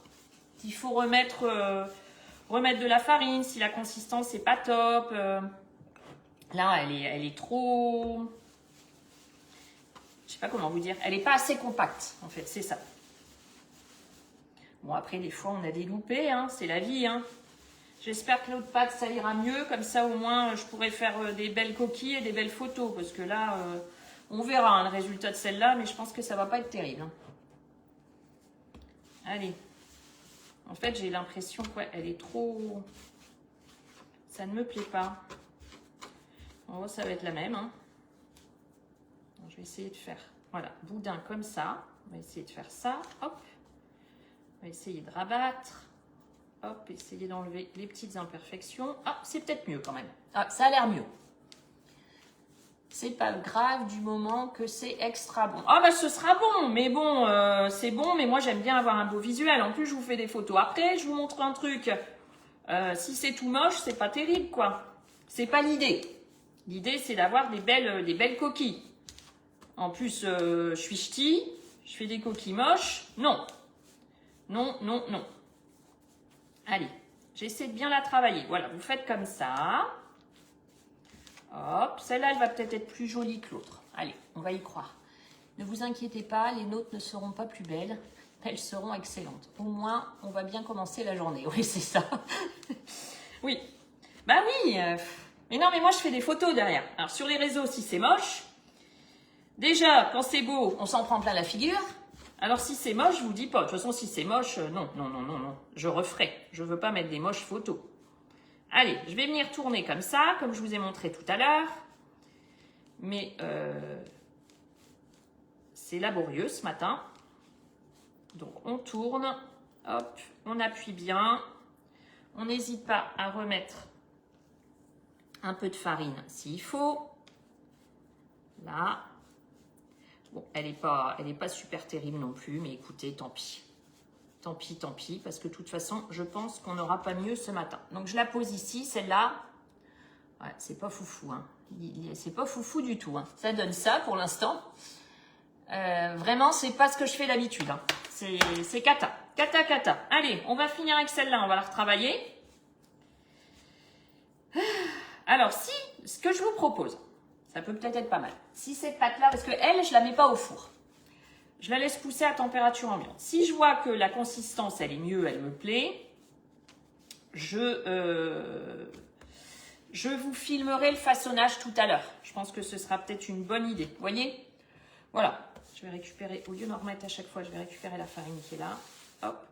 Il faut remettre de la farine si la consistance n'est pas top. Là, elle est trop... Je sais pas comment vous dire. Elle n'est pas assez compacte, en fait. C'est ça. Bon, après, des fois, on a des loupés, hein, c'est la vie. Hein. J'espère que l'autre pâte, ça ira mieux. Comme ça, au moins, je pourrai faire des belles coquilles et des belles photos. Parce que là, on verra hein, le résultat de celle-là. Mais je pense que ça va pas être terrible. Hein. Allez. En fait, j'ai l'impression qu'elle est trop... Ça ne me plaît pas. Oh, ça va être la même. Hein. Je vais essayer de faire, voilà, boudin comme ça. On va essayer de faire ça. Hop. On va essayer de rabattre. Hop, essayer d'enlever les petites imperfections. Ah, c'est peut-être mieux quand même. Ah, ça a l'air mieux. C'est pas grave du moment que c'est extra bon. Ah bah ce sera bon, mais bon, c'est bon, mais moi j'aime bien avoir un beau visuel. En plus, je vous fais des photos après, je vous montre un truc. Si c'est tout moche, c'est pas terrible, quoi. C'est pas l'idée. L'idée, c'est d'avoir des belles coquilles. En plus, je suis ch'ti, je fais des coquilles moches. Non. Non, non, non. Allez, j'essaie de bien la travailler. Voilà, vous faites comme ça. Hop, celle-là, elle va peut-être être plus jolie que l'autre. Allez, on va y croire. Ne vous inquiétez pas, les nôtres ne seront pas plus belles. Elles seront excellentes. Au moins, on va bien commencer la journée. Oui, c'est ça. Oui. Bah oui. Mais non, mais moi, je fais des photos derrière. Alors, sur les réseaux, si c'est moche, déjà, quand c'est beau, on s'en prend plein la figure. Alors, si c'est moche, je vous dis pas. De toute façon, si c'est moche, non, non, non, non, non. Je referai. Je veux pas mettre des moches photos. Allez, je vais venir tourner comme ça, comme je vous ai montré tout à l'heure. Mais c'est laborieux ce matin. Donc, on tourne. Hop, on appuie bien. On n'hésite pas à remettre un peu de farine s'il faut. Là. Bon, elle n'est pas super terrible non plus, mais écoutez, tant pis. Tant pis, parce que de toute façon, je pense qu'on n'aura pas mieux ce matin. Donc, je la pose ici, celle-là. Ouais, c'est pas foufou, hein. C'est pas foufou du tout, hein. Ça donne ça pour l'instant. Vraiment, c'est pas ce que je fais d'habitude, hein. C'est cata. Cata, cata. Allez, on va finir avec celle-là, on va la retravailler. Alors, ce que je vous propose, ça peut peut-être être pas mal. Si cette pâte-là, parce que elle, je la mets pas au four. Je la laisse pousser à température ambiante. Si je vois que la consistance, elle est mieux, elle me plaît, je vous filmerai le façonnage tout à l'heure. Je pense que ce sera peut-être une bonne idée. Vous voyez? Voilà. Je vais récupérer, au lieu d'en remettre à chaque fois, je vais récupérer la farine qui est là. Hop.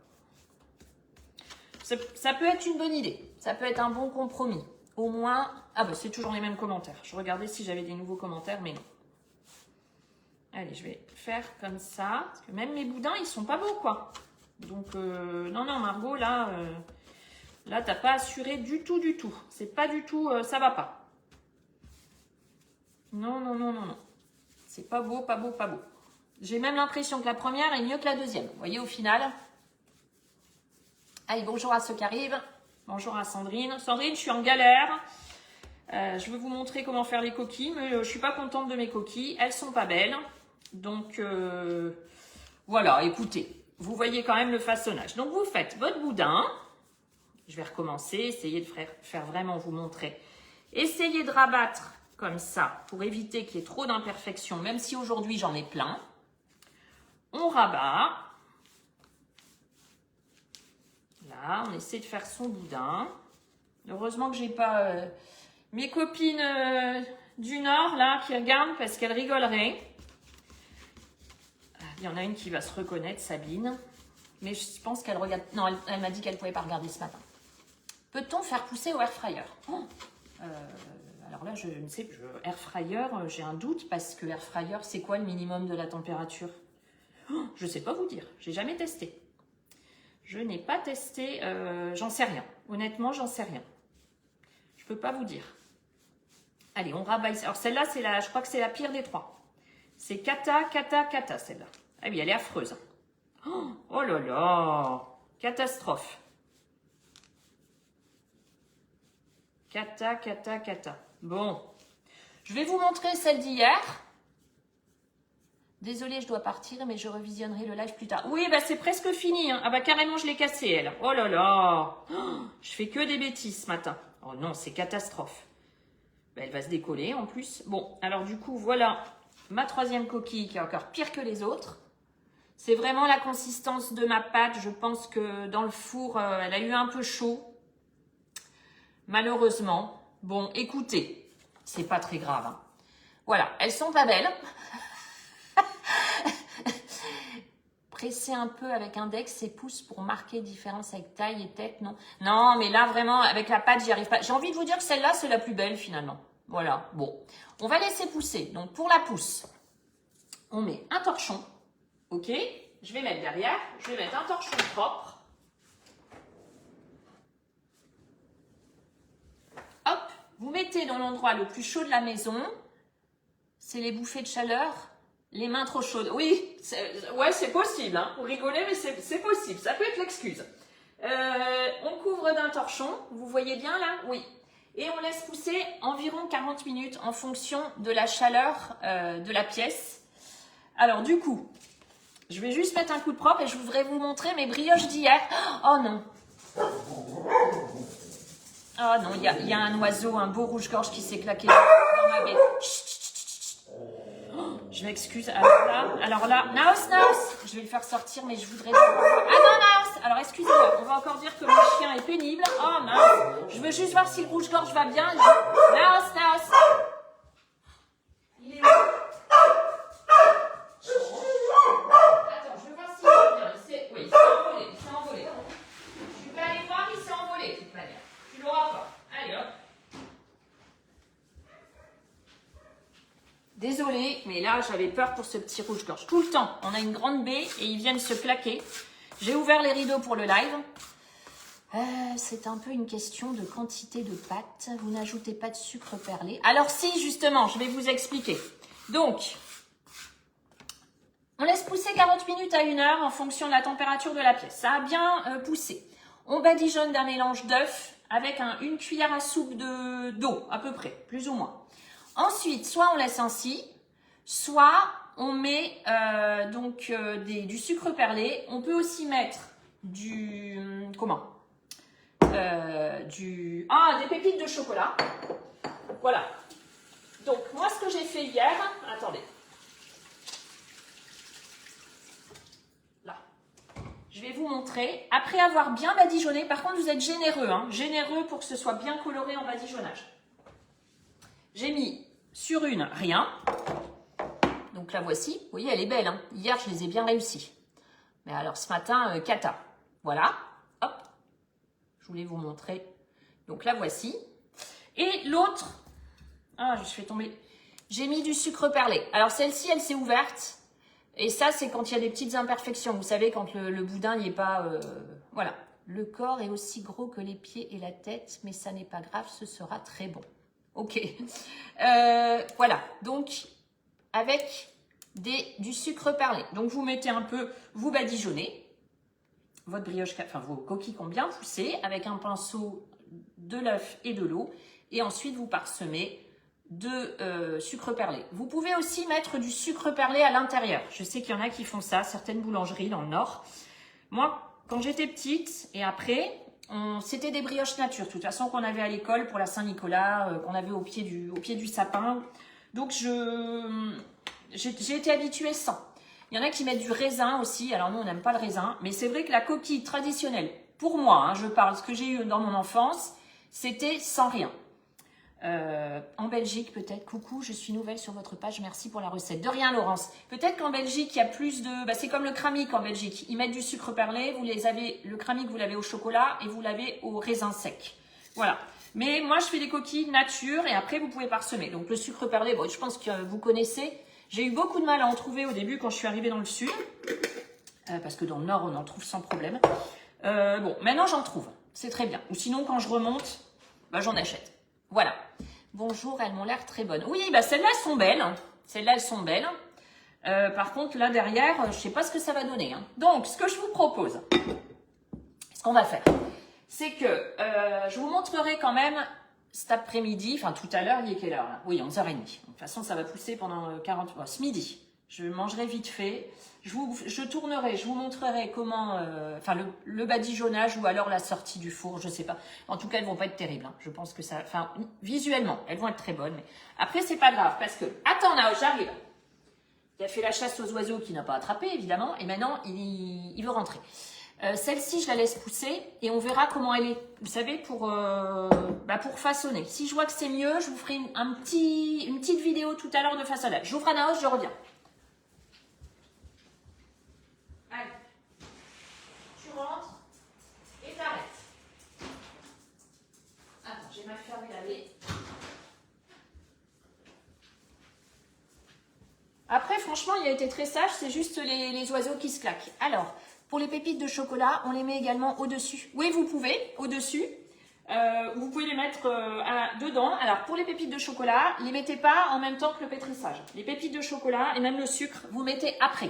Ça peut être une bonne idée. Ça peut être un bon compromis. Au moins... Ah bah c'est toujours les mêmes commentaires. Je regardais si j'avais des nouveaux commentaires, mais non. Allez, je vais faire comme ça. Parce que même mes boudins, ils sont pas beaux, quoi. Donc, non, non, Margot, là, t'as pas assuré du tout, du tout. C'est pas du tout... ça va pas. Non, non, non, non, non. C'est pas beau, pas beau, pas beau. J'ai même l'impression que la première est mieux que la deuxième. Vous voyez, au final. Allez, bonjour à ceux qui arrivent. Bonjour à Sandrine. Sandrine, je suis en galère. Je vais vous montrer comment faire les coquilles, mais je suis pas contente de mes coquilles. Elles sont pas belles. Donc, voilà, écoutez. Vous voyez quand même le façonnage. Donc, vous faites votre boudin. Je vais recommencer, essayer de faire vraiment vous montrer. Essayez de rabattre comme ça pour éviter qu'il y ait trop d'imperfections, même si aujourd'hui j'en ai plein. On rabat. Là, on essaie de faire son boudin. Heureusement que j'ai pas mes copines du Nord là qui regardent parce qu'elles rigoleraient. Il y en a une qui va se reconnaître, Sabine. Mais je pense qu'elle regarde... Non, elle m'a dit qu'elle ne pouvait pas regarder ce matin. Peut-on faire pousser au air fryer? Alors là, je ne sais pas. Air fryer, j'ai un doute parce que air fryer, c'est quoi le minimum de la température? Je ne sais pas vous dire. J'ai jamais testé. Je n'ai pas testé. J'en sais rien. Honnêtement, j'en sais rien. Je peux pas vous dire. Allez, on rabat ici. Alors celle-là, je crois que c'est la pire des trois. C'est cata, cata, cata, celle-là. Ah oui, elle est affreuse. Oh là là, catastrophe. Cata, cata, cata. Bon, je vais vous montrer celle d'hier. Désolée, je dois partir, mais je revisionnerai le live plus tard. Oui, bah c'est presque fini. Hein. Ah bah carrément, je l'ai cassée, elle. Oh là là. Je fais que des bêtises ce matin. Oh non, c'est catastrophe. Bah, elle va se décoller en plus. Bon, alors du coup, voilà ma troisième coquille qui est encore pire que les autres. C'est vraiment la consistance de ma pâte. Je pense que dans le four, elle a eu un peu chaud. Malheureusement. Bon, écoutez, c'est pas très grave. Hein. Voilà, elles sont pas belles. Presser un peu avec index et pouce pour marquer différence avec taille et tête, non. Non, mais là, vraiment, avec la pâte, j'y arrive pas. J'ai envie de vous dire que celle-là, c'est la plus belle, finalement. Voilà, bon. On va laisser pousser. Donc, pour la pousse, on met un torchon. OK, je vais mettre derrière, je vais mettre un torchon propre. Hop, vous mettez dans l'endroit le plus chaud de la maison. C'est les bouffées de chaleur, les mains trop chaudes. Oui, ouais, c'est possible. Hein. Vous rigolez, mais c'est possible. Ça peut être l'excuse. On couvre d'un torchon. Vous voyez bien là? Oui. Et on laisse pousser environ 40 minutes en fonction de la chaleur de la pièce. Alors du coup, je vais juste mettre un coup de propre et je voudrais vous montrer mes brioches d'hier. Oh non! Oh non, il y a un oiseau, un beau rouge-gorge qui s'est claqué dans ma baie. Oh, je m'excuse. Alors là, Naos, je vais le faire sortir, mais je voudrais... Ah non, Naos! Alors excusez-moi, on va encore dire que mon chien est pénible. Oh mince! Je veux juste voir si le rouge-gorge va bien. Naos! Il est où? Attends, je veux voir s'il va bien. Oui, il s'est envolé. Je vais aller voir, il s'est envolé de toute manière. Tu l'auras pas. Allez hop. Désolée, mais là j'avais peur pour ce petit rouge-gorge. Tout le temps, on a une grande baie et ils viennent se claquer. J'ai ouvert les rideaux pour le live. C'est un peu une question de quantité de pâte. Vous n'ajoutez pas de sucre perlé. Alors si, justement, je vais vous expliquer. Donc, on laisse pousser 40 minutes à 1 heure en fonction de la température de la pièce. Ça a bien poussé. On badigeonne d'un mélange d'œufs avec une cuillère à soupe d'eau, à peu près, plus ou moins. Ensuite, soit on laisse ainsi, soit on met du sucre perlé. On peut aussi mettre des pépites de chocolat. Voilà. Donc, moi, ce que j'ai fait hier, attendez. Là. Je vais vous montrer. Après avoir bien badigeonné, par contre, vous êtes généreux, hein, généreux pour que ce soit bien coloré en badigeonnage. J'ai mis sur une, rien. Donc la voici. Vous voyez, elle est belle. Hein. Hier, je les ai bien réussis. Mais alors, ce matin, cata. Voilà. Hop. Je voulais vous montrer. Donc la voici. Et l'autre, je fais tomber. J'ai mis du sucre perlé. Alors celle-ci, elle s'est ouverte. Et ça, c'est quand il y a des petites imperfections. Vous savez, quand le boudin n'est pas... voilà. Le corps est aussi gros que les pieds et la tête, mais ça n'est pas grave, ce sera très bon. Ok. Voilà. Donc, avec du sucre perlé. Donc, vous mettez un peu, vous badigeonnez votre brioche, enfin vos coquilles qui ont bien poussé, avec un pinceau de l'œuf et de l'eau. Et ensuite, vous parsemez de sucre perlé. Vous pouvez aussi mettre du sucre perlé à l'intérieur. Je sais qu'il y en a qui font ça, certaines boulangeries dans le Nord. Moi, quand j'étais petite et après... C'était des brioches nature, de toute façon, qu'on avait à l'école pour la Saint-Nicolas, qu'on avait au pied du sapin. Donc, j'ai été habituée sans. Il y en a qui mettent du raisin aussi. Alors, nous, on n'aime pas le raisin. Mais c'est vrai que la coquille traditionnelle, pour moi, hein, je parle, ce que j'ai eu dans mon enfance, c'était sans rien. En Belgique, peut-être. Coucou, je suis nouvelle sur votre page. Merci pour la recette. De rien, Laurence. Peut-être qu'en Belgique, il y a plus de... c'est comme le cramique en Belgique. Ils mettent du sucre perlé. Le cramique, vous l'avez au chocolat et vous l'avez au raisin sec. Voilà. Mais moi, je fais des coquilles nature et après, vous pouvez parsemer. Donc, le sucre perlé, bon, je pense que vous connaissez. J'ai eu beaucoup de mal à en trouver au début quand je suis arrivée dans le sud. Parce que dans le nord, on en trouve sans problème. Bon, maintenant, j'en trouve. C'est très bien. Ou sinon, quand je remonte, j'en achète. Voilà. Bonjour, elles m'ont l'air très bonnes. Oui, celles-là, elles sont belles. Celles-là, elles sont belles. Par contre, là, derrière, je ne sais pas ce que ça va donner. Hein. Donc, ce que je vous propose, ce qu'on va faire, c'est que je vous montrerai quand même cet après-midi, enfin tout à l'heure, il est quelle heure là? Oui, 11h30. De toute façon, ça va pousser pendant 40... ce midi. Je mangerai vite fait. Je tournerai, je vous montrerai comment... le badigeonnage ou alors la sortie du four, je ne sais pas. En tout cas, elles ne vont pas être terribles. Hein. Je pense que ça... visuellement, elles vont être très bonnes. Mais après, c'est pas grave parce que... Attends, Nao, j'arrive. Il a fait la chasse aux oiseaux qu'il n'a pas attrapé, évidemment, et maintenant, il veut rentrer. Celle-ci, je la laisse pousser et on verra comment elle est, vous savez, pour façonner. Si je vois que c'est mieux, je vous ferai une petite vidéo tout à l'heure de façonnage. J'ouvre un hausse, je reviens. Allez, tu rentres et t'arrêtes. Attends, j'ai mal fermé la baie. Après, franchement, il a été très sage, c'est juste les oiseaux qui se claquent. Alors, pour les pépites de chocolat, on les met également au-dessus. Oui, vous pouvez, au-dessus. Vous pouvez les mettre dedans. Alors, pour les pépites de chocolat, ne les mettez pas en même temps que le pétrissage. Les pépites de chocolat et même le sucre, vous mettez après.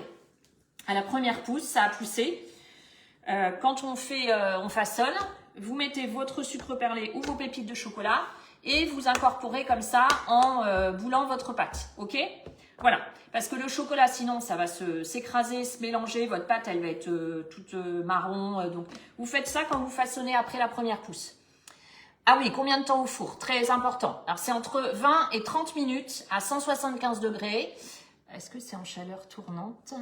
À la première pousse, ça a poussé. Quand on façonne, vous mettez votre sucre perlé ou vos pépites de chocolat et vous incorporez comme ça en boulant votre pâte. Ok ? Voilà, parce que le chocolat, sinon, ça va s'écraser, se mélanger. Votre pâte, elle va être toute marron. Donc, vous faites ça quand vous façonnez après la première pousse. Ah oui, combien de temps au four? Très important. Alors, c'est entre 20 et 30 minutes à 175 degrés. Est-ce que c'est en chaleur tournante?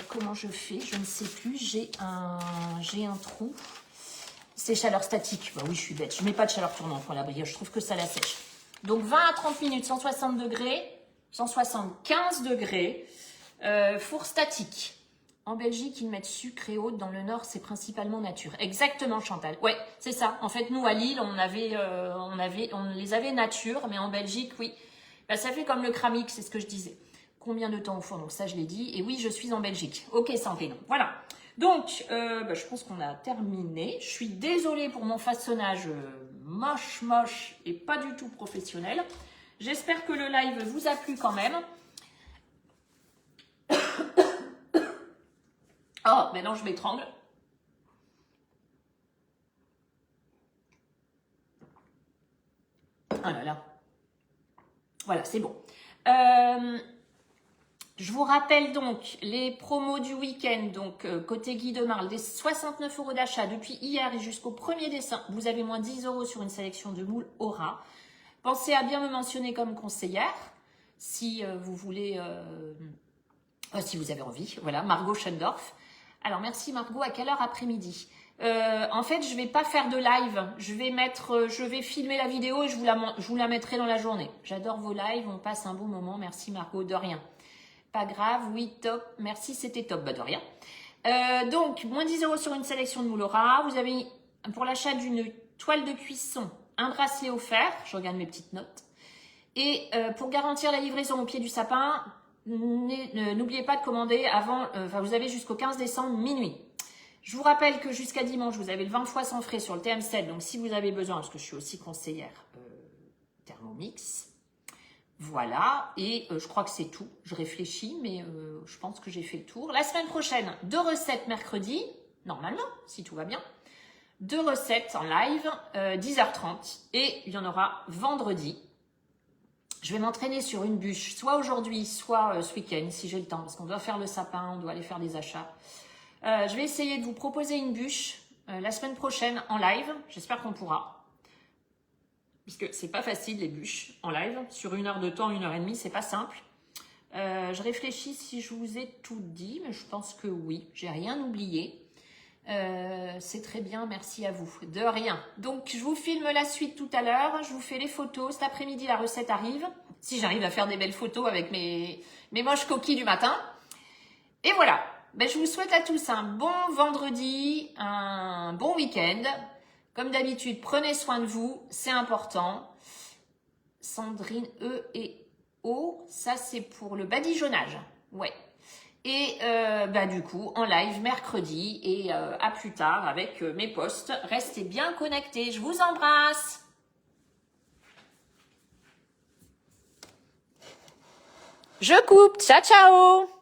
Comment je fais? Je ne sais plus. J'ai un trou. C'est chaleur statique. Bah oui, je suis bête. Je ne mets pas de chaleur tournante pour la brioche. Je trouve que ça la sèche. Donc 20 à 30 minutes, 160 degrés, 175 degrés, four statique. En Belgique, ils mettent sucre et autres. Dans le Nord, c'est principalement nature. Exactement, Chantal. Ouais, c'est ça. En fait, nous, à Lille, on les avait nature, mais en Belgique, oui. Bah, ça fait comme le cramique, c'est ce que je disais. Combien de temps au four? Donc ça, je l'ai dit. Et oui, je suis en Belgique. Ok, Sandrine. Voilà. Donc, je pense qu'on a terminé. Je suis désolée pour mon façonnage moche et pas du tout professionnel. J'espère que le live vous a plu quand même. Oh, maintenant je m'étrangle. Oh là là. Voilà, c'est bon. Je vous rappelle donc les promos du week-end, donc côté Guy de Marle, des 69 € d'achat depuis hier et jusqu'au 1er décembre. Vous avez moins 10 € sur une sélection de moules Aura. Pensez à bien me mentionner comme conseillère si vous voulez, si vous avez envie. Voilà, Margot Schendorf. Alors merci Margot, à quelle heure après-midi? En fait, je vais pas faire de live. Je vais filmer la vidéo et je vous la mettrai dans la journée. J'adore vos lives, on passe un bon moment. Merci Margot, de rien. Pas grave, oui, top. Merci, c'était top. Bah, de rien. Donc, moins 10 € sur une sélection de moules Aura. Vous avez, pour l'achat d'une toile de cuisson, un bracelet offert. Je regarde mes petites notes. Et pour garantir la livraison au pied du sapin, n'oubliez pas de commander avant, vous avez jusqu'au 15 décembre minuit. Je vous rappelle que jusqu'à dimanche, vous avez le 20 fois sans frais sur le TM7. Donc, si vous avez besoin, parce que je suis aussi conseillère Thermomix. Voilà, et je crois que c'est tout. Je réfléchis, mais je pense que j'ai fait le tour. La semaine prochaine, 2 recettes mercredi, normalement, si tout va bien. 2 recettes en live, 10h30, et il y en aura vendredi. Je vais m'entraîner sur une bûche, soit aujourd'hui, soit ce week-end, si j'ai le temps, parce qu'on doit faire le sapin, on doit aller faire des achats. Je vais essayer de vous proposer une bûche la semaine prochaine en live. J'espère qu'on pourra. Puisque c'est pas facile les bûches en live, sur 1 heure de temps, 1 heure et demie, c'est pas simple. Je réfléchis si je vous ai tout dit, mais je pense que oui, j'ai rien oublié. C'est très bien, merci à vous. De rien. Donc je vous filme la suite tout à l'heure, je vous fais les photos. Cet après-midi, la recette arrive. Si j'arrive à faire des belles photos avec mes moches coquilles du matin. Et voilà. Ben, je vous souhaite à tous un bon vendredi, un bon week-end. Comme d'habitude, prenez soin de vous, c'est important. Sandrine, E et O, ça c'est pour le badigeonnage. Ouais. Et du coup, en live mercredi et à plus tard avec mes posts. Restez bien connectés, je vous embrasse. Je coupe, ciao ciao.